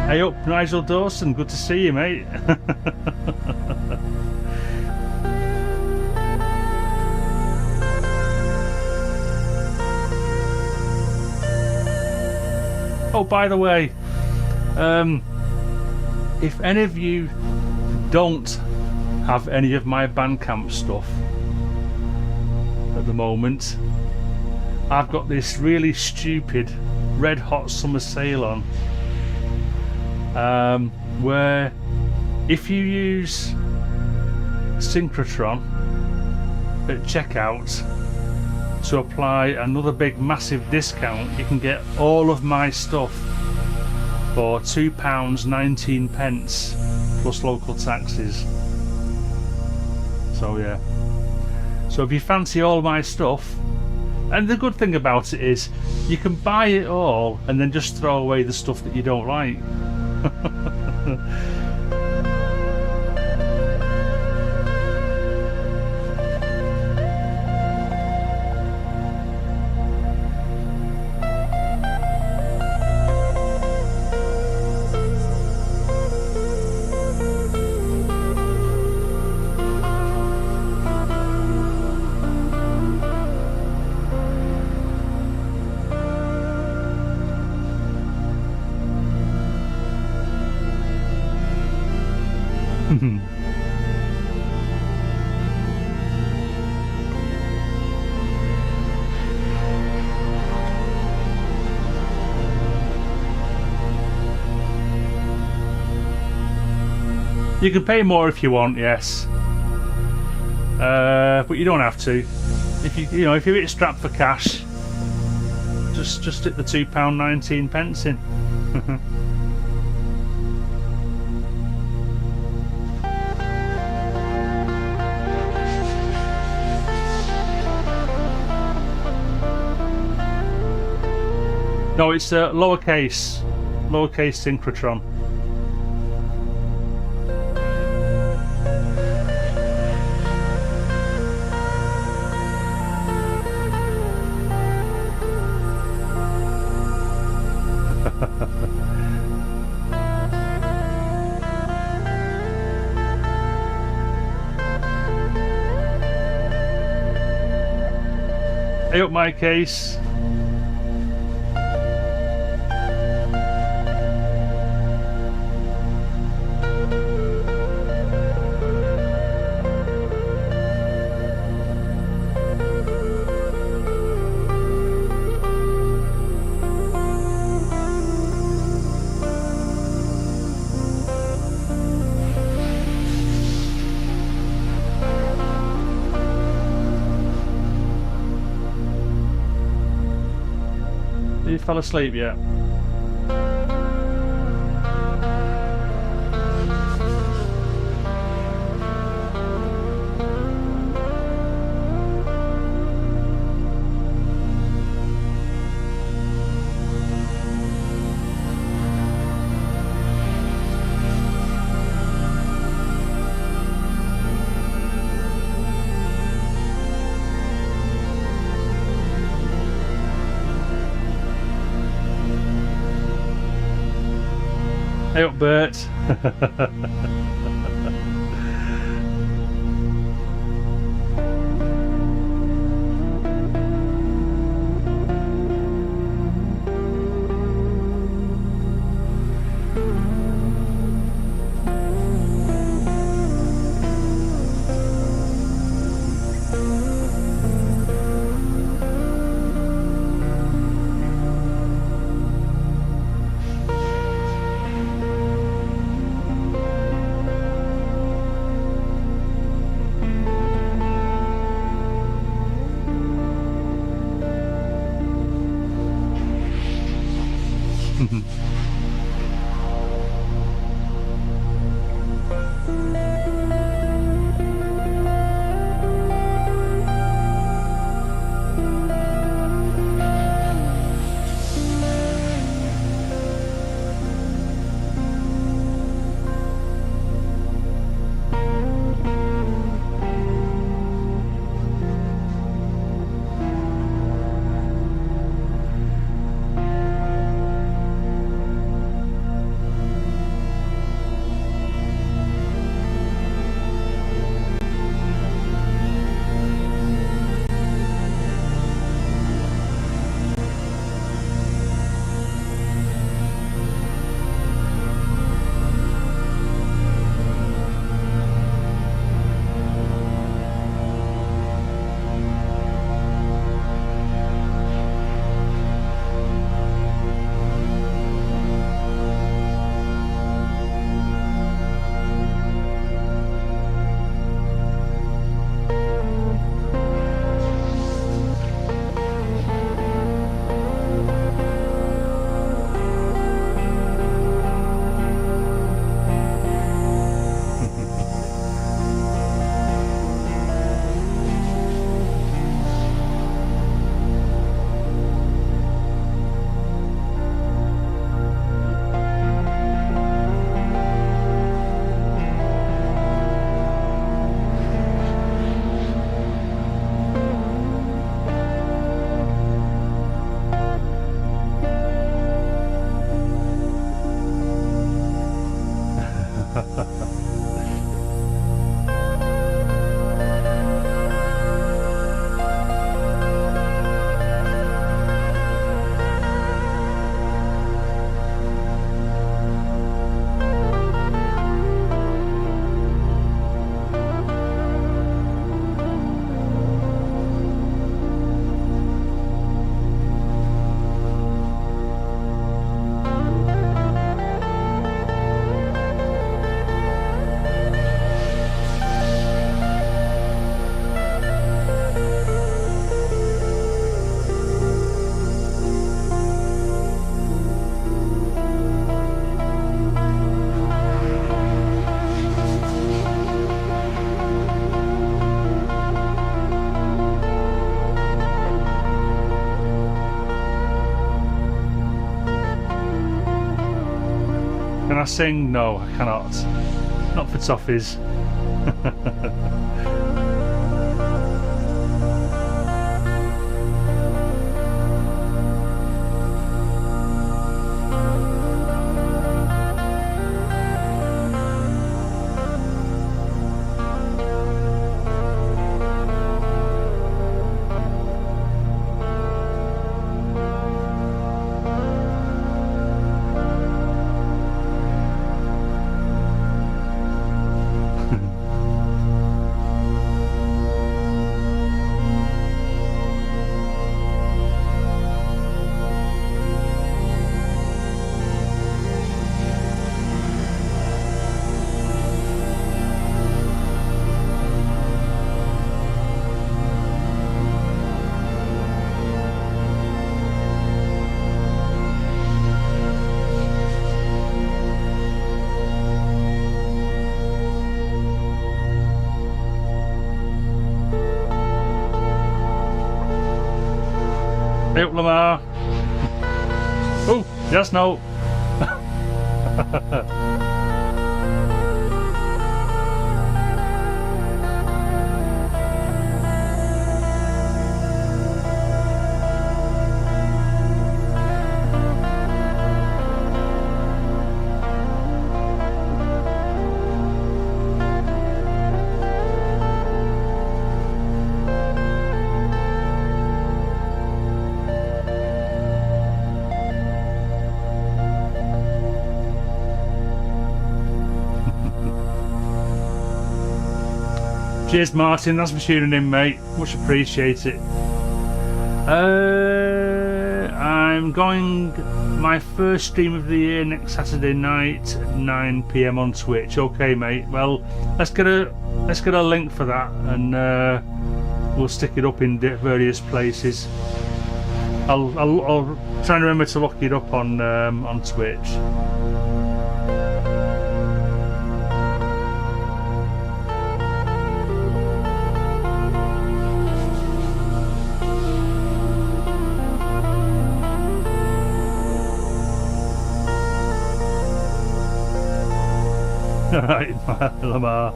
Hey up, Nigel Dawson, good to see you, mate. Oh, by the way, if any of you don't have any of my Bandcamp stuff at the moment, I've got this really stupid red hot summer sale on, where if you use Synchrotron at checkout to apply another big massive discount, you can get all of my stuff for £2.19 plus local taxes. So yeah, so if you fancy all my stuff, and the good thing about it is you can buy it all and then just throw away the stuff that you don't like. You can pay more if you want, yes, but you don't have to. If you know, if you're a bit strapped for cash, just stick the £2.19 in. No, it's a lowercase synchrotron. Hey up, my case. you fell asleep yet? Hey up, Bert. Can I sing? No, I cannot. Not for toffees. Hey up, Lamar. Oh, yes, no. Cheers, Martin. That's for tuning in, mate. Much appreciate it. I'm going my first stream of the year next Saturday night at 9 PM on Twitch. Okay, mate. Well, let's get a link for that, and we'll stick it up in various places. I'll try and remember to look it up on Twitch. Alright, Lamar.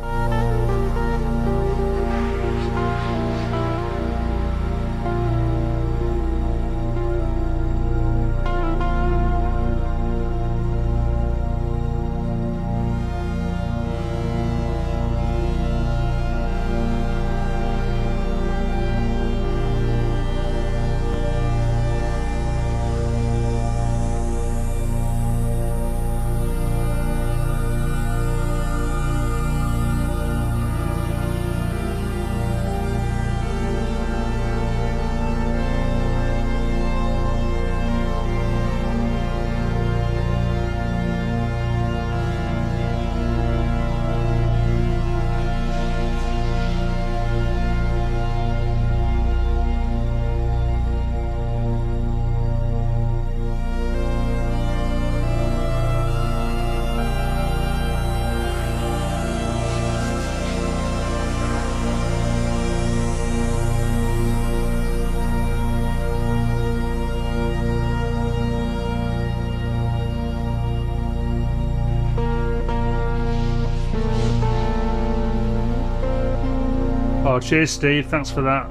Oh, cheers, Steve. Thanks for that.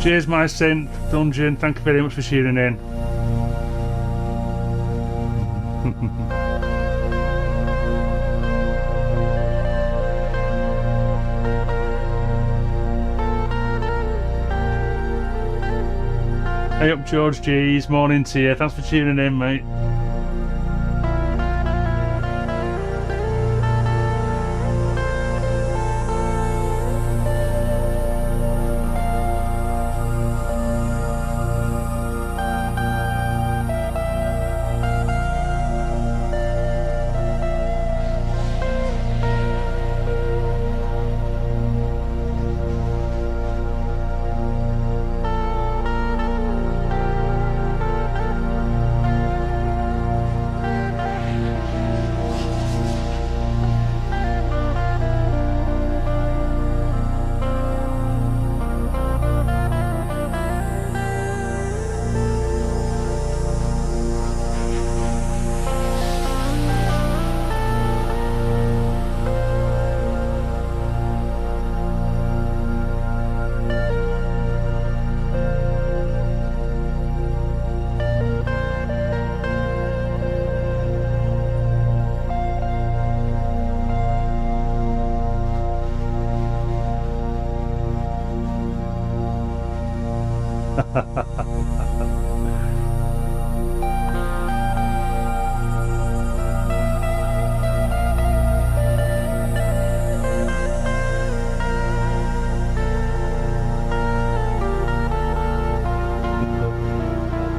Cheers, my Saint Dungeon. Thank you very much for tuning in. Hey up, George G's. Morning to you. Thanks for tuning in, mate.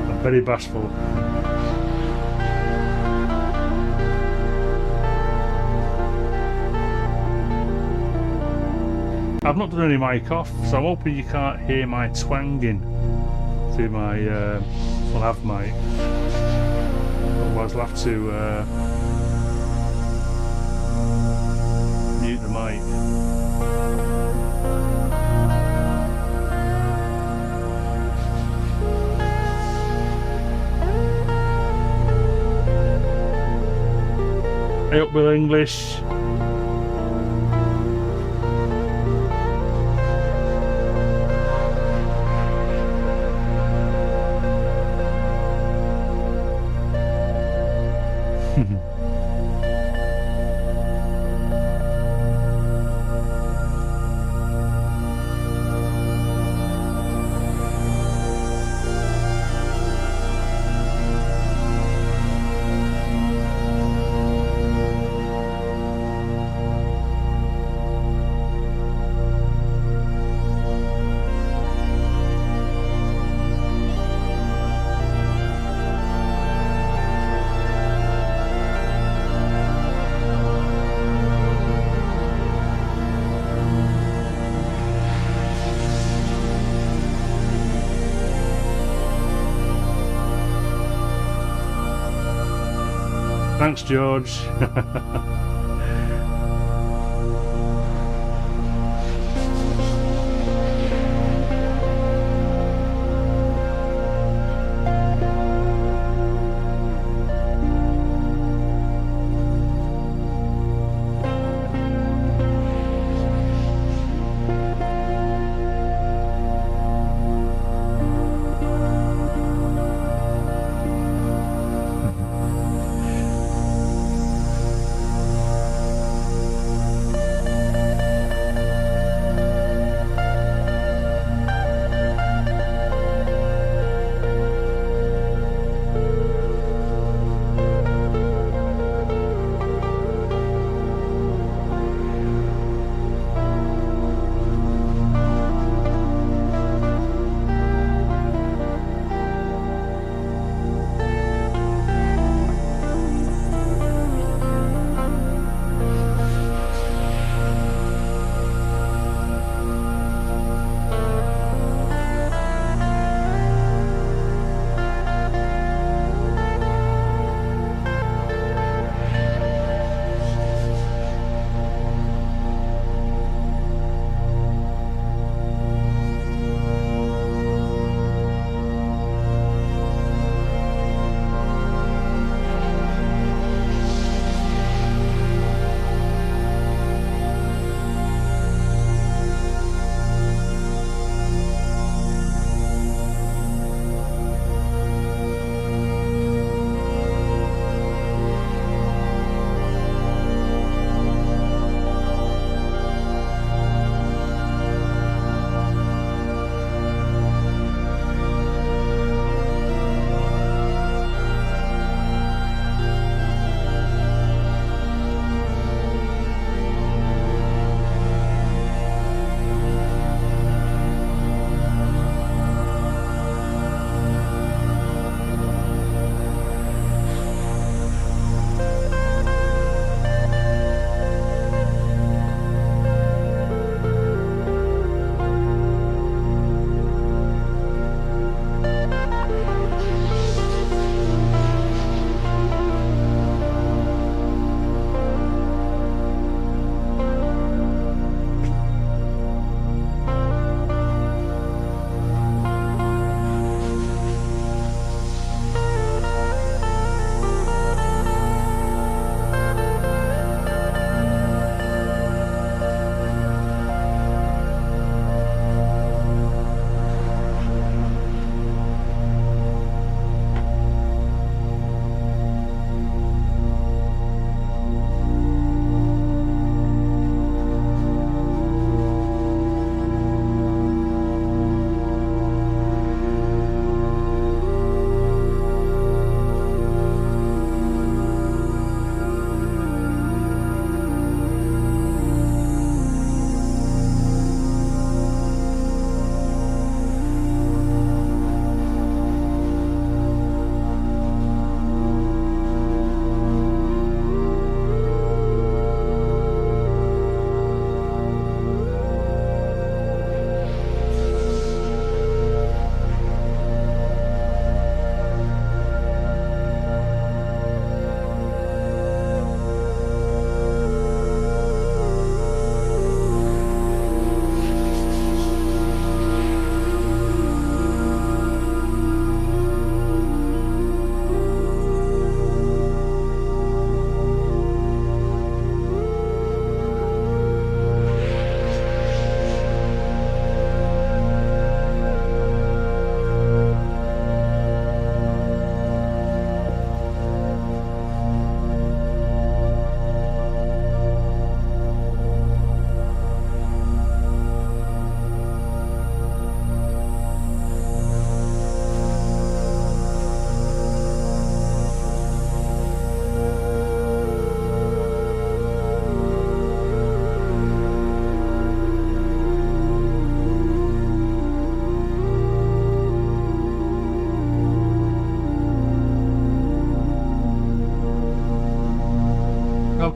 I'm very bashful. I've not done any mic off, so I'm hoping you can't hear my twanging through my lav mic. Otherwise I'll have to mute the mic. Hey up, Will English. Thanks, George.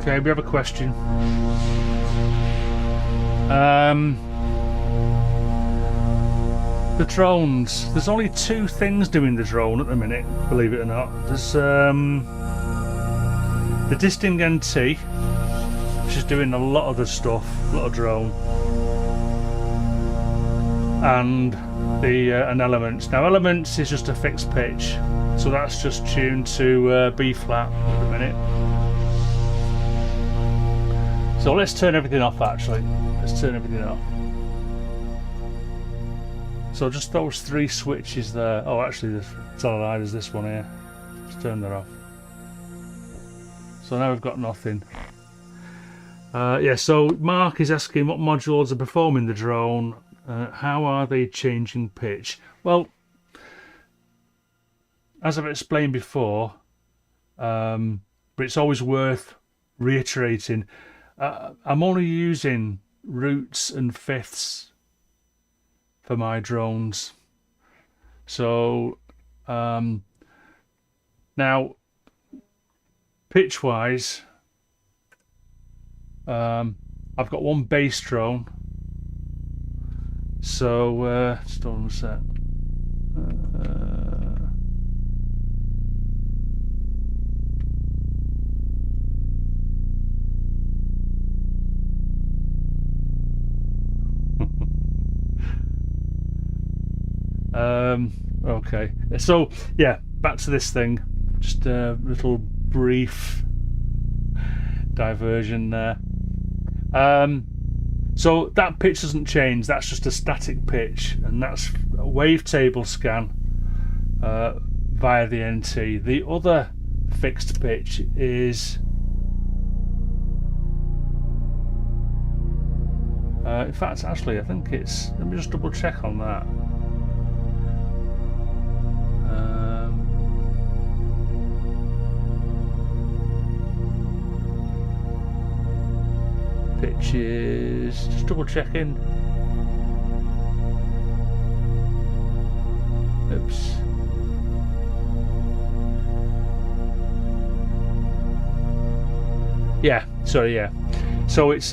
Okay, we have a question. The drones. There's only two things doing the drone at the minute, believe it or not. There's the Disting NT, which is doing a lot of the stuff, a lot of drone, and an Elements. Now Elements is just a fixed pitch, so that's just tuned to B flat at the minute. So let's turn everything off actually. Let's turn everything off. So just those three switches there. Oh actually there's this one here. Let's turn that off. So now we've got nothing. Yeah, so Mark is asking what modules are performing the drone. How are they changing pitch? Well, as I've explained before, but it's always worth reiterating, I'm only using roots and fifths for my drones. So now pitch wise, I've got one bass drone, so just hold on a sec. Okay, so yeah, back to this thing. Just a little brief diversion there. So that pitch doesn't change, that's just a static pitch, and that's a wavetable scan via the NT. The other fixed pitch is in fact actually I think it's, let me just double check on that. Pitch is, just double checking. Oops. Yeah, sorry, yeah. So it's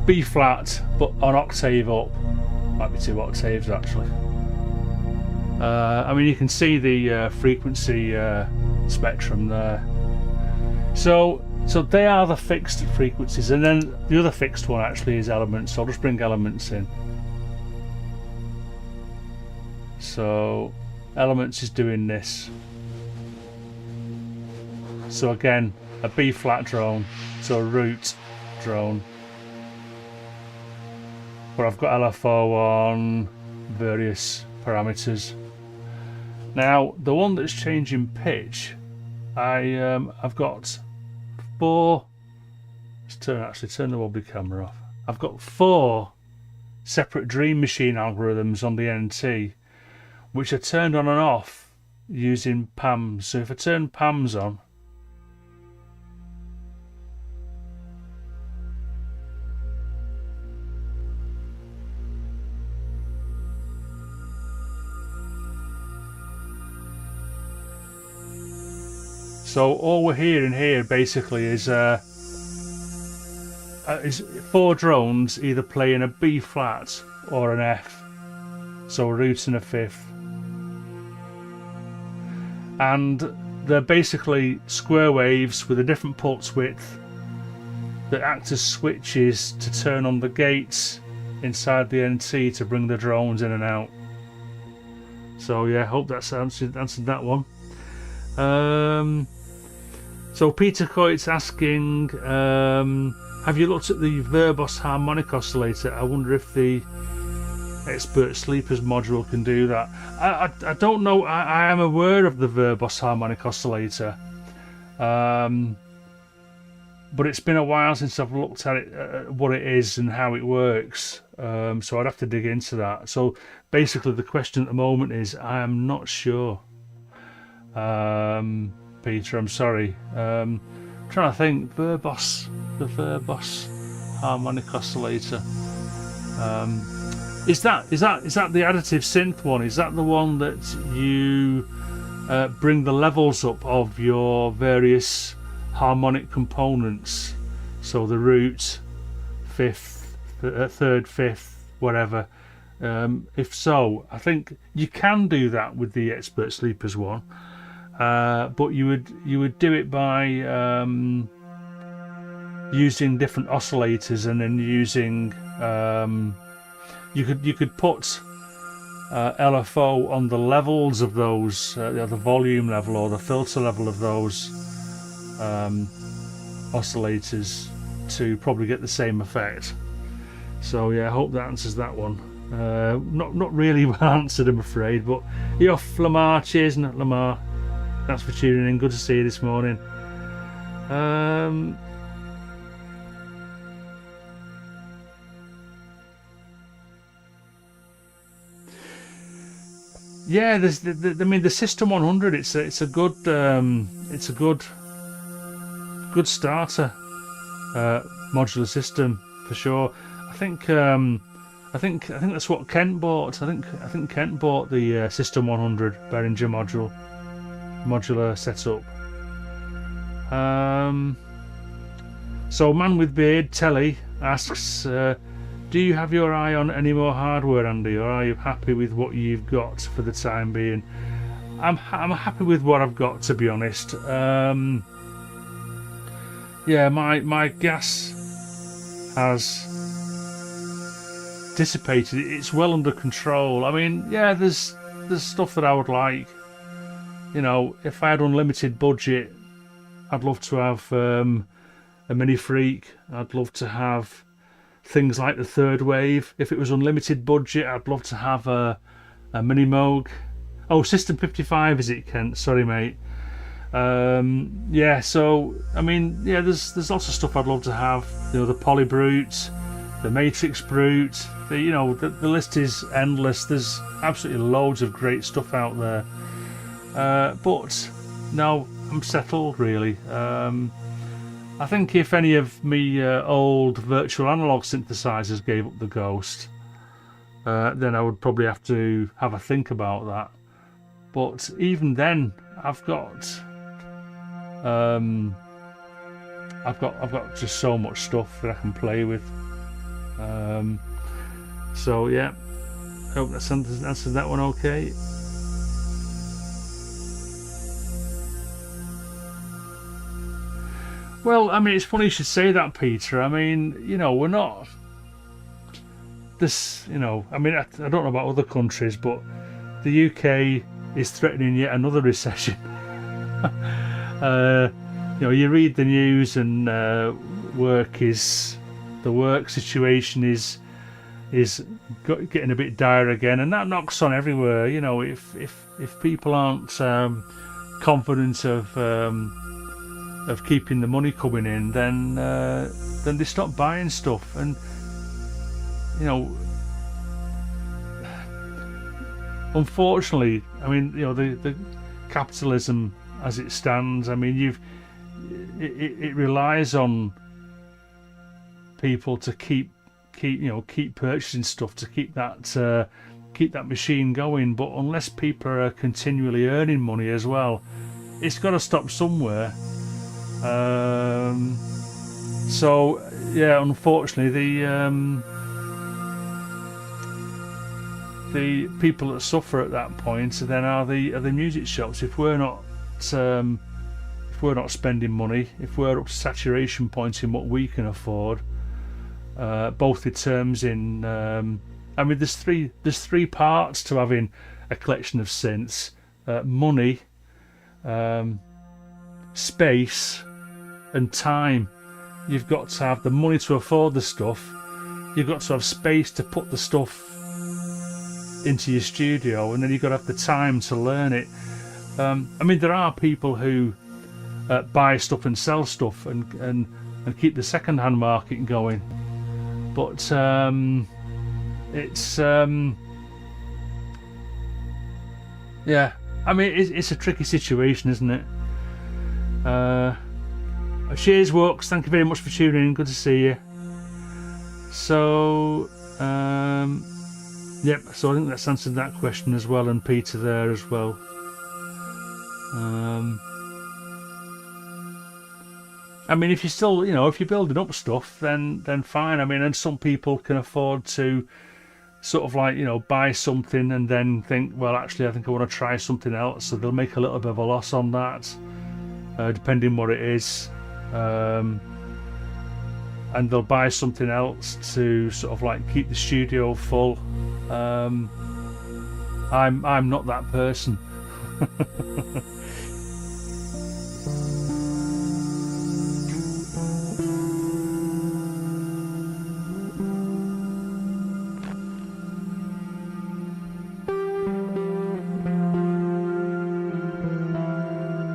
B flat, but an octave up. Might be 2 octaves actually. I mean, you can see the frequency spectrum there. So they are the fixed frequencies, and then the other fixed one actually is Elements. So I'll just bring Elements in. So Elements is doing this. So again, a B flat drone, so a root drone. But I've got LFO on various parameters. Now the one that's changing pitch, I've got 4. Let's turn the wobbly camera off. I've got 4 separate Dream Machine algorithms on the NT, which are turned on and off using PAMs. So if I turn PAMs on, so all we're hearing here basically is 4 drones either playing a B flat or an F, so a root and a fifth, and they're basically square waves with a different pulse width that act as switches to turn on the gates inside the NT to bring the drones in and out. So yeah, hope that's answered that one. So Peter Coyte's asking, have you looked at the Verbos harmonic oscillator? I wonder if the Expert Sleepers module can do that. I don't know. I am aware of the Verbos harmonic oscillator, but it's been a while since I've looked at it, what it is and how it works. So I'd have to dig into that. So basically the question at the moment is I am not sure. Peter, I'm sorry. Trying to think. The Verbos harmonic oscillator. Is that the additive synth one? Is that the one that you bring the levels up of your various harmonic components, so the root, fifth, third, fifth, whatever. If so, I think you can do that with the Expert Sleepers one, but you would do it by using different oscillators, and then using you could put LFO on the levels of those, the volume level or the filter level of those oscillators to probably get the same effect. So yeah, I hope that answers that one. Not really well answered, I'm afraid, but you're off, Lamar. Cheers, not Lamar. Thanks for tuning in. Good to see you this morning. Yeah, there's I mean, the System 100. It's a good starter modular system for sure. I think that's what Kent bought. I think Kent bought the System 100 Behringer modular setup. So Man with Beard Telly asks, do you have your eye on any more hardware, Andy, or are you happy with what you've got for the time being? I'm happy with what I've got, to be honest. Yeah, my gas has dissipated. It's well under control. I mean, yeah, there's stuff that I would like. You know, if I had unlimited budget, I'd love to have a Mini Freak. I'd love to have things like the Third Wave. If it was unlimited budget, I'd love to have a Mini Moog. Oh, System 55 is it, Kent? Sorry, mate. Yeah, so I mean, yeah, there's lots of stuff I'd love to have. You know, the Poly Brute, the Matrix Brute. The list is endless. There's absolutely loads of great stuff out there. But no, I'm settled really. I think if any of me old virtual analog synthesizers gave up the ghost, then I would probably have to have a think about that. But even then, I've got just so much stuff that I can play with. So yeah, hope that answers that one okay. Well, I mean, it's funny you should say that, Peter. I mean, you know, we're not this, you know, I mean, I don't know about other countries, but the UK is threatening yet another recession. You know, you read the news, and the work situation is getting a bit dire again, and that knocks on everywhere. You know, if people aren't confident of keeping the money coming in, then they stop buying stuff. And you know, unfortunately, I mean, you know, the capitalism as it stands, I mean, it relies on people to keep purchasing stuff to keep that machine going. But unless people are continually earning money as well, it's got to stop somewhere. So yeah, unfortunately, the people that suffer at that point then are the music shops. If we're not spending money, if we're up to saturation points in what we can afford, both in terms in I mean, there's three parts to having a collection of synths: money, space, and time. You've got to have the money to afford the stuff. You've got to have space to put the stuff into your studio, and then you've got to have the time to learn it. I mean, there are people who buy stuff and sell stuff and keep the second-hand market going, but it's yeah, I mean, it's a tricky situation, isn't it? Cheers, Wooks. Thank you very much for tuning in. Good to see you. So, yep. So I think that's answered that question as well, and Peter there as well. I mean, if you're still, if you're building up stuff, then fine. I mean, and some people can afford to sort of like, buy something and then think, well, actually, I think I want to try something else. So they'll make a little bit of a loss on that, depending what it is. And they'll buy something else to sort of like keep the studio full. I'm not that person.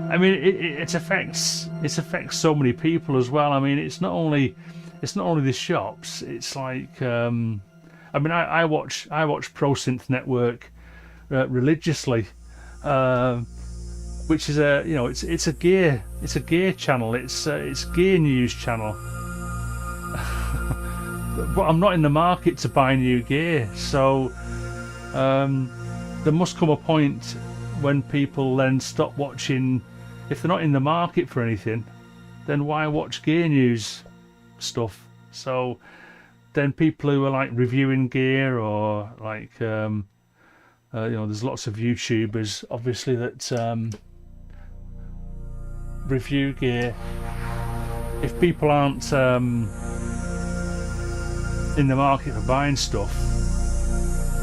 I mean, it affects so many people as well. I mean, it's not only the shops. It's like, I mean, I watch Pro Synth Network religiously, which is it's a gear channel. It's gear news channel. But I'm not in the market to buy new gear, so there must come a point when people then stop watching. If they're not in the market for anything, then why watch gear news stuff? So then people who are like reviewing gear, or like there's lots of YouTubers obviously that review gear. If people aren't in the market for buying stuff,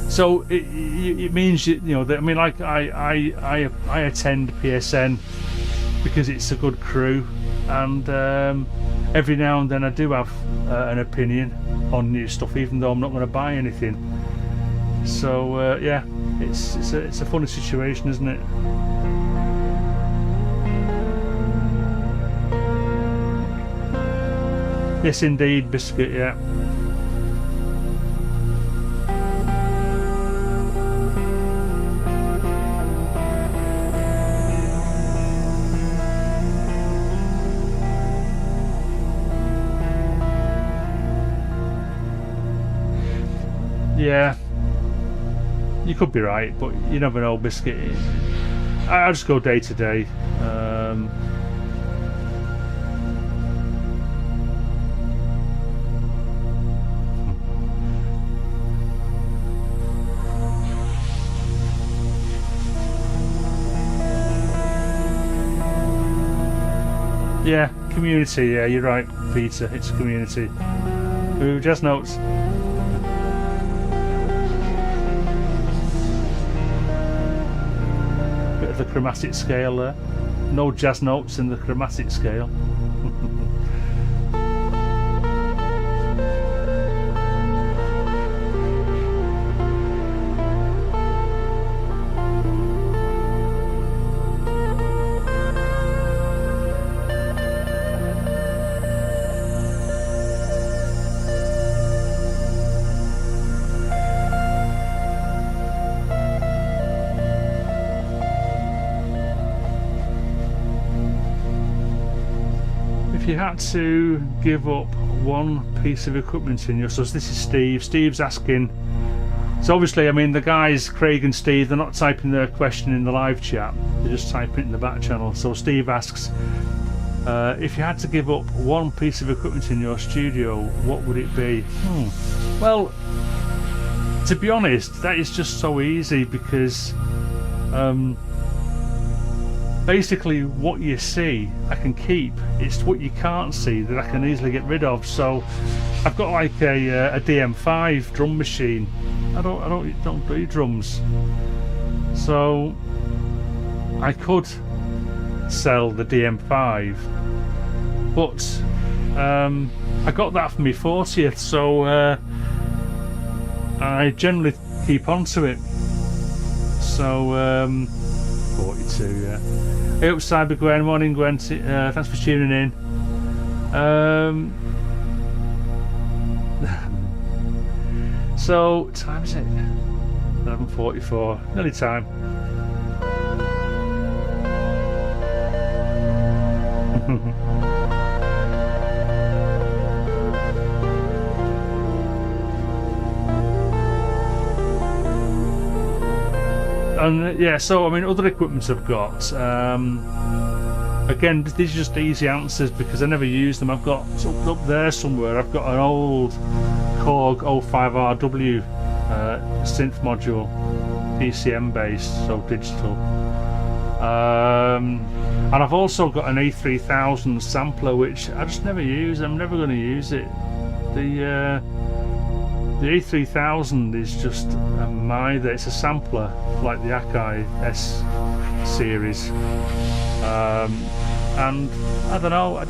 so it means that I mean, like I attend PSN because it's a good crew, and every now and then I do have an opinion on new stuff, even though I'm not going to buy anything. So yeah, it's a funny situation, isn't it? Yes, indeed, Biscuit. Yeah. Yeah, you could be right, but you never know, Biscuit. I just go day to day. Yeah, community. Yeah, you're right, Peter. It's a community. Ooh, jazz notes. The chromatic scale there. No jazz notes in the chromatic scale. If you had to give up one piece of equipment in your, so this is Steve's asking, so obviously, I mean, the guys Craig and Steve, they're not typing their question in the live chat, they're just typing it in the back channel. So Steve asks, if you had to give up one piece of equipment in your studio, what would it be? Well, to be honest, that is just so easy, because basically what you see I can keep. It's what you can't see that I can easily get rid of. So I've got like a DM5 drum machine. I don't do drums, so I could sell the DM5, but I got that for my 40th, so I generally keep on to it. So 42, yeah. Hey up, Cyber Gwen. Morning, Gwen. Thanks for tuning in. So, time is it? 11:44. Nearly time. And yeah, so I mean, other equipment I've got. Again, these are just easy answers because I never use them. I've got up there somewhere. I've got an old Korg 05RW synth module, PCM based, so digital. And I've also got an A3000 sampler, which I just never use. I'm never going to use it. The A3000 is just a mither. It's a sampler like the Akai S series. And I don't know, I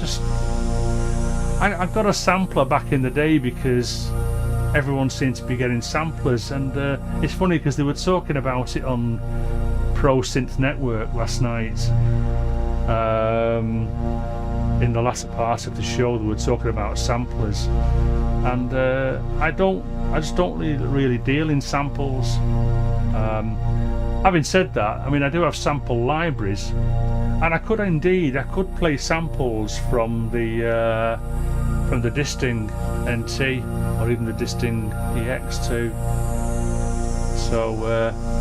got a sampler back in the day because everyone seemed to be getting samplers, and it's funny because they were talking about it on Pro Synth Network last night. In the latter part of the show they were talking about samplers, and I just don't really deal in samples. Having said that, I mean, I do have sample libraries, and I could play samples from the Disting NT or even the Disting EX2. So,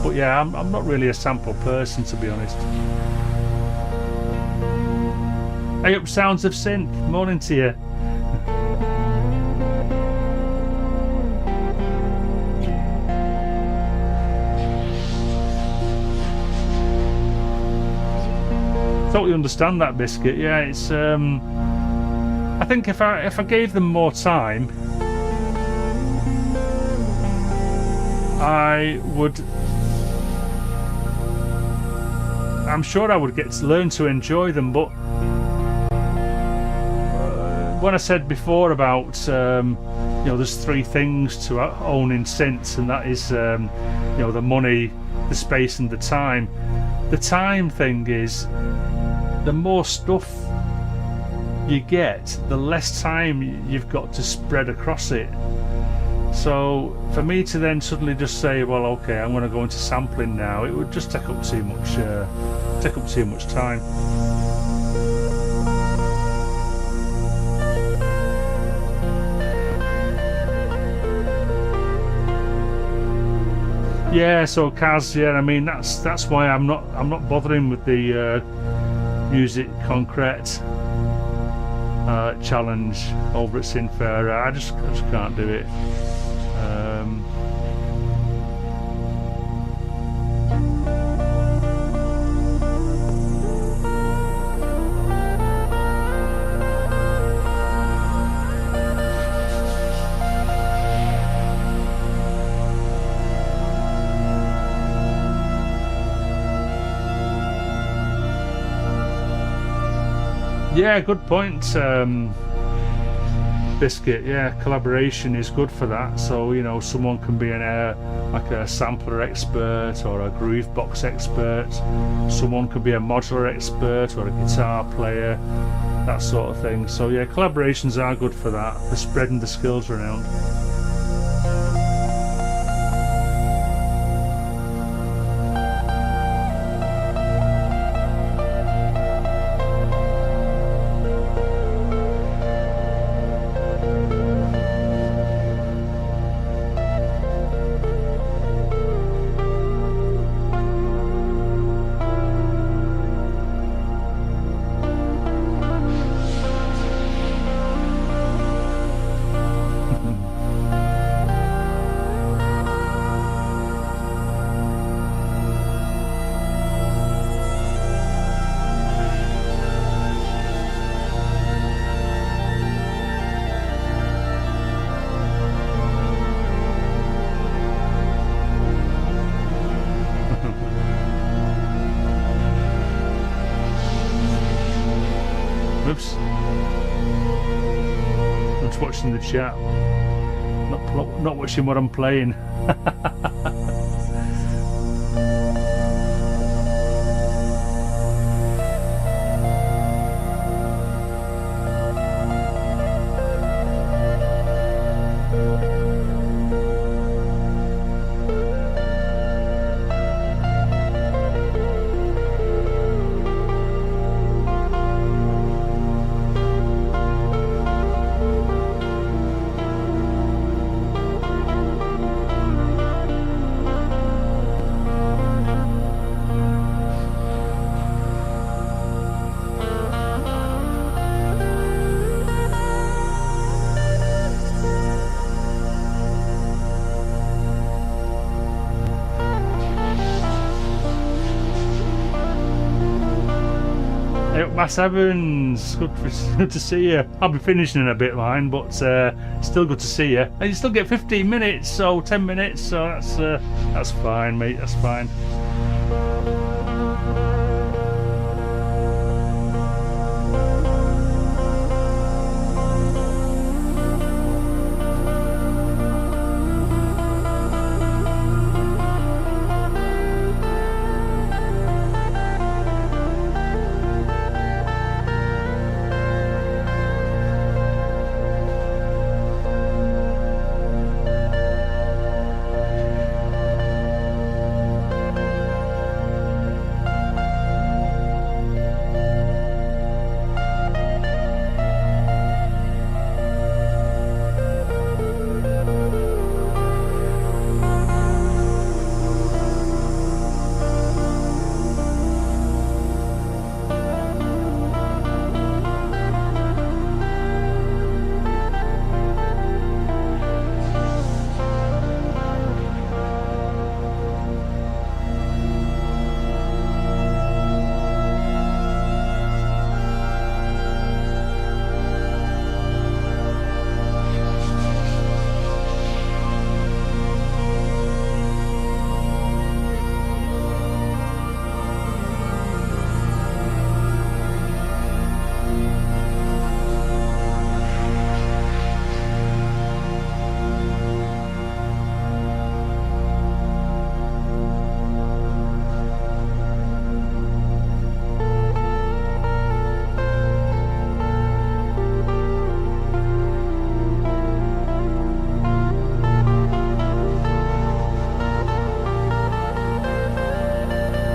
but yeah, I'm not really a sample person, to be honest. Hey up, Sounds of Synth, morning to you. Totally understand that, Biscuit. Yeah, it's I think if I gave them more time, I'm sure I would get to learn to enjoy them. But when I said before about you know, there's three things to owning synths, and that is you know, the money, the space, and the time. The time thing is, the more stuff you get, the less time you've got to spread across it. So for me to then suddenly just say, well, okay, I'm going to go into sampling now, it would just take up too much time. Yeah, so Kaz, yeah, I mean, that's why I'm not bothering with the Music Concrete challenge over at Synthera. I just can't do it. Yeah, good point, Biscuit. Yeah, collaboration is good for that. So, you know, someone can be like a sampler expert or a groovebox expert. Someone could be a modular expert or a guitar player, that sort of thing. So yeah, collaborations are good for that, for spreading the skills around. Oops. I'm just watching the chat, not watching what I'm playing. Lass Evans, good to see you. I'll be finishing in a bit, line, but still good to see you. And you still get 15 minutes, so 10 minutes, so that's fine, mate. That's fine.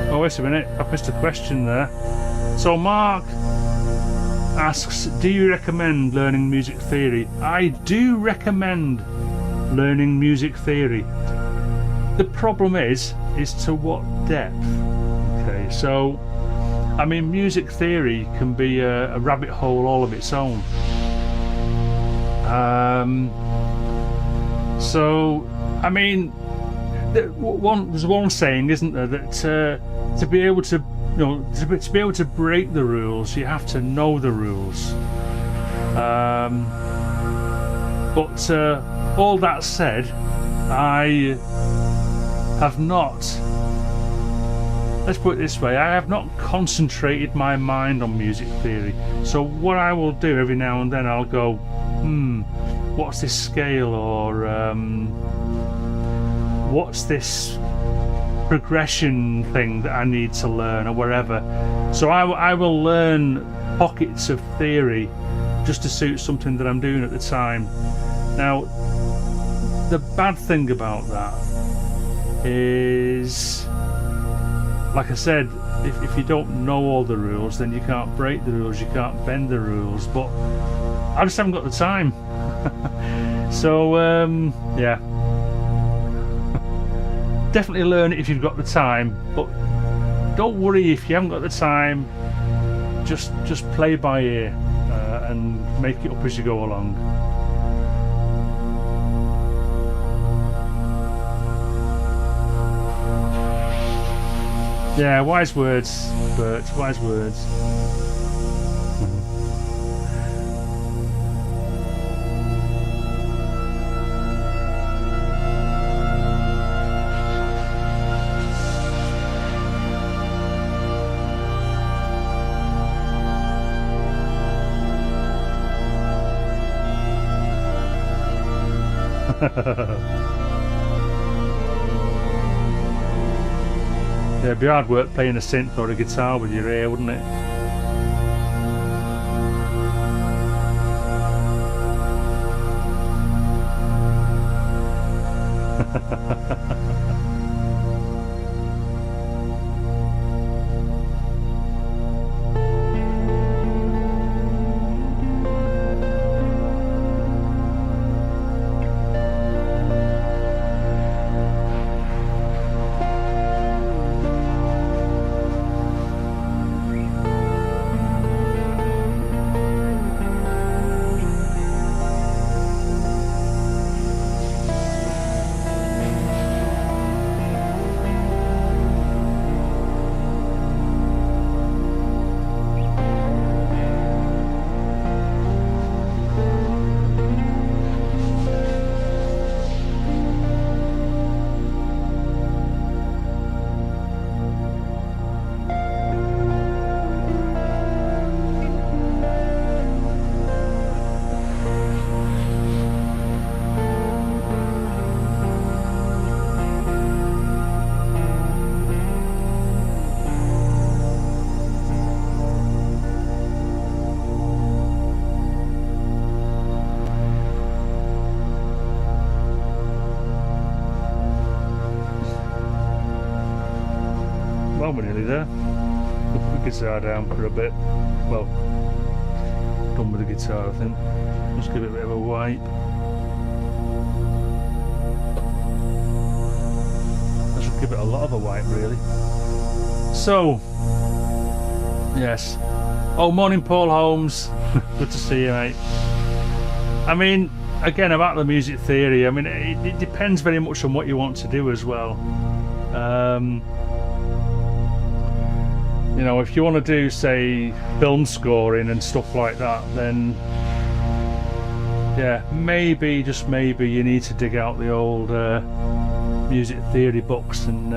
Oh, wait a minute, I missed a question there. So Mark asks, do you recommend learning music theory? I do recommend learning music theory. The problem is to what depth? Okay, so I mean, music theory can be a rabbit hole all of its own. So I mean, there's one saying, isn't there, that to be able to, you know, to be able to break the rules, you have to know the rules. But all that said, I have not, let's put it this way, I have not concentrated my mind on music theory. So what I will do every now and then, I'll go, what's this scale, or what's this progression thing that I need to learn, or wherever. So I will learn pockets of theory just to suit something that I'm doing at the time. Now, the bad thing about that is, like I said, if you don't know all the rules, then you can't break the rules, you can't bend the rules. But I just haven't got the time. So yeah, definitely learn it if you've got the time, but don't worry if you haven't got the time. Just play by ear and make it up as you go along. Yeah, wise words, Bert, wise words. Yeah, it'd be hard work playing a synth or a guitar with your ear, wouldn't it? nearly there. We'll put the guitar down for a bit. Well, done with the guitar, I think. Just give it a bit of a wipe. I should give it a lot of a wipe, really. So, yes. Oh, morning, Paul Holmes. Good to see you, mate. I mean, again, about the music theory, I mean, it depends very much on what you want to do as well. You know, if you want to do, say, film scoring and stuff like that, then yeah, maybe, just maybe, you need to dig out the old music theory books and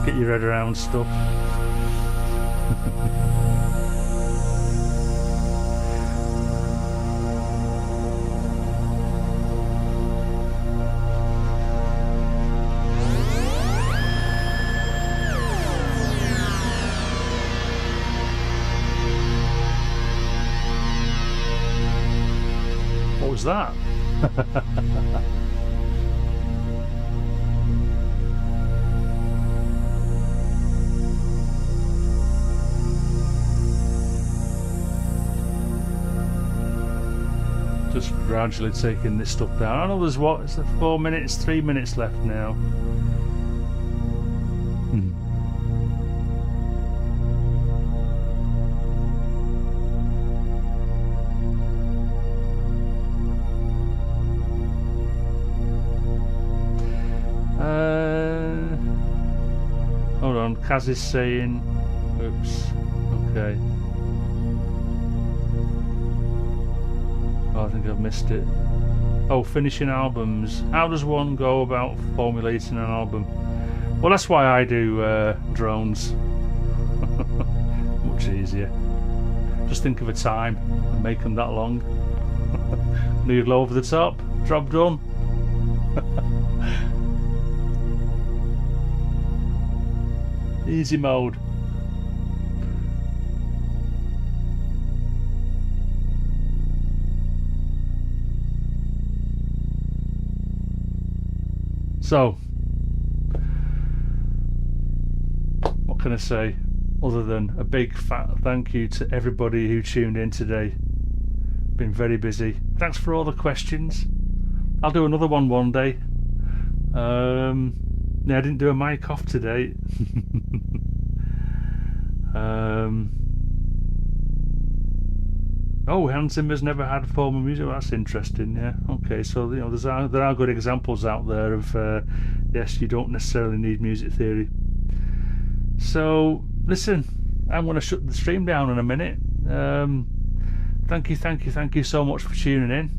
get your head around stuff. What was that? Just gradually taking this stuff down. I know there's what, is there 4 minutes, 3 minutes left now. Hold on, Kaz is saying, oops, okay. Oh, I think I've missed it. Oh, finishing albums. How does one go about formulating an album? Well, that's why I do drones. Much easier. Just think of a time and make them that long. Noodle over the top, job done. Easy mode. So, what can I say other than a big fat thank you to everybody who tuned in today. Been very busy. Thanks for all the questions. I'll do another one day. Yeah, I didn't do a mic off today. Oh, Hans Zimmer's never had formal music. Well, that's interesting. Yeah. Okay. So you know, there are good examples out there of yes, you don't necessarily need music theory. So listen, I'm going to shut the stream down in a minute. Thank you so much for tuning in.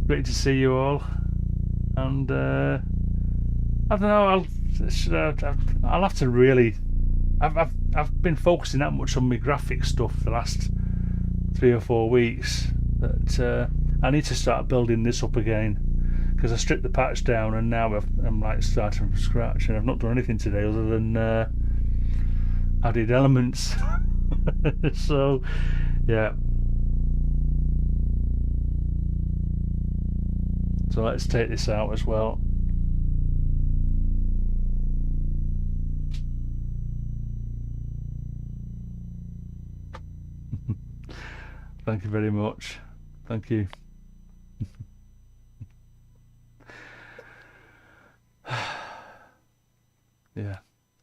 Great to see you all. And I don't know. I'll have to really. I've been focusing that much on my graphic stuff the last 3 or 4 weeks that I need to start building this up again, because I stripped the patch down and now I'm like starting from scratch, and I've not done anything today other than added elements. So yeah. So let's take this out as well. Thank you very much. Thank you. Yeah.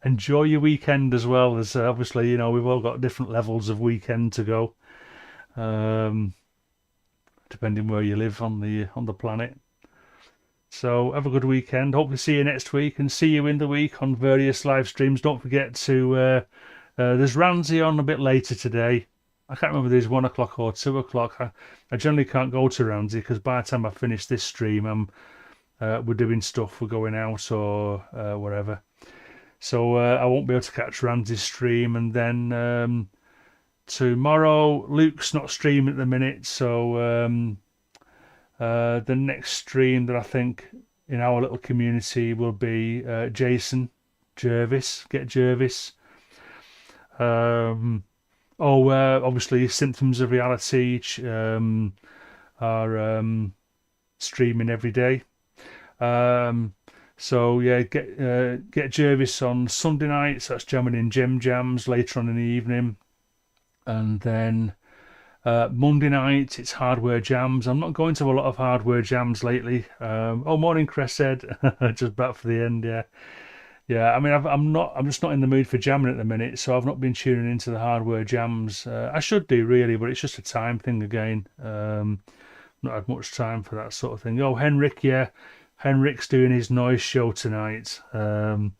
Enjoy your weekend as well. As obviously, you know, we've all got different levels of weekend to go, depending where you live on the planet. So have a good weekend. Hopefully see you next week, and see you in the week on various live streams. Don't forget to there's Ramsey on a bit later today. I can't remember if there's 1 o'clock or 2 o'clock. I generally can't go to Ramsey because by the time I finish this stream, we're doing stuff, we're going out or whatever. So I won't be able to catch Ramsey's stream. And then tomorrow, Luke's not streaming at the minute. So the next stream that I think in our little community will be Jason Jervis. Get Jervis. Obviously, Symptoms of Reality are streaming every day. So yeah, get Jervis on Sunday nights. That's jamming in Gym Jams later on in the evening, and then Monday night it's Hardware Jams. I'm not going to a lot of Hardware Jams lately. Oh, morning, Chris said. Just back for the end. Yeah, yeah. I mean, I'm not. I'm just not in the mood for jamming at the minute, so I've not been tuning into the Hardware Jams. I should do really, but it's just a time thing again. Not had much time for that sort of thing. Oh, Henrik, yeah. Henrik's doing his noise show tonight. JX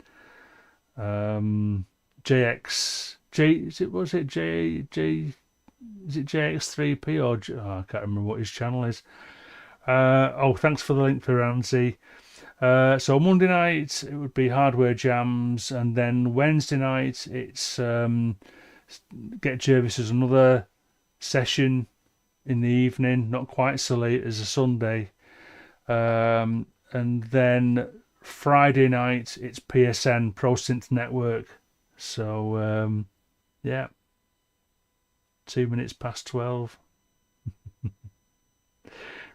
J is it was it J J is it JX3P or I can't remember what his channel is. Oh, thanks for the link for Ramsey. So Monday night it would be Hardware Jams, and then Wednesday night it's Get Jervis as another session in the evening, not quite so late as a Sunday. And then Friday night it's PSN Pro Synth Network. So yeah, 2 minutes past 12.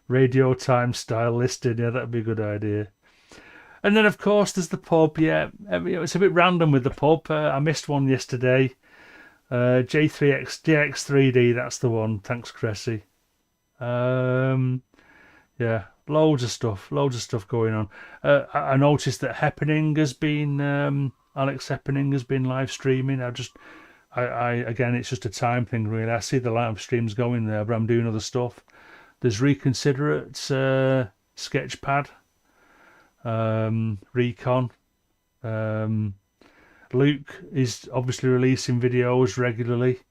Radio time style listed. Yeah, that'd be a good idea. And then of course there's the pub. Yeah, it's a bit random with the pub. I missed one yesterday. J3X DX3D. That's the one. Thanks, Cressy. Yeah, loads of stuff going on. I noticed that Happening has been Alex Happening has been live streaming. I again, it's just a time thing really. I see the live streams going there, but I'm doing other stuff. There's Reconsiderate, Sketchpad, Recon. Luke is obviously releasing videos regularly,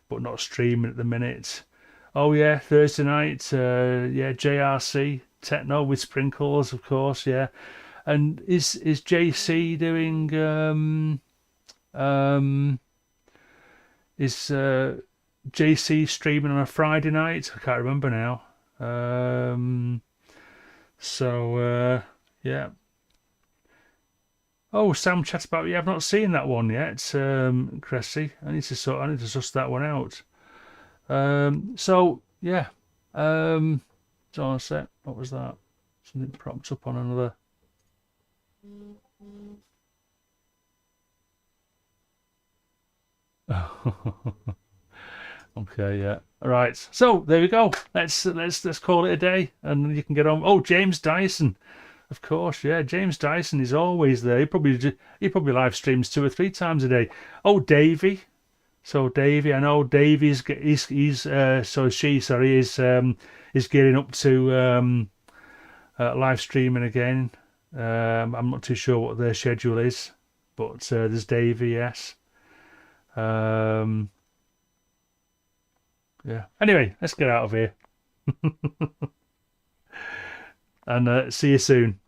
but not streaming at the minute. Oh yeah, Thursday night, yeah, JRC Techno with Sprinkles, of course, yeah. And is JC doing is JC streaming on a Friday night? I can't remember now. So yeah. Oh, Sam chats about, yeah, I've not seen that one yet, Cressy. I need to suss that one out. So yeah. So on a sec. What was that? Something propped up on another. Okay, yeah. All right. So there we go. Let's call it a day, and you can get on. Oh, James Dyson, of course. Yeah, James Dyson is always there. He probably live streams 2 or 3 times a day. Oh, Davey. So Davey, I know Davey's he's so she sorry is getting up to live streaming again. I'm not too sure what their schedule is, but there's Davey, yes. Yeah. Anyway, let's get out of here. And see you soon.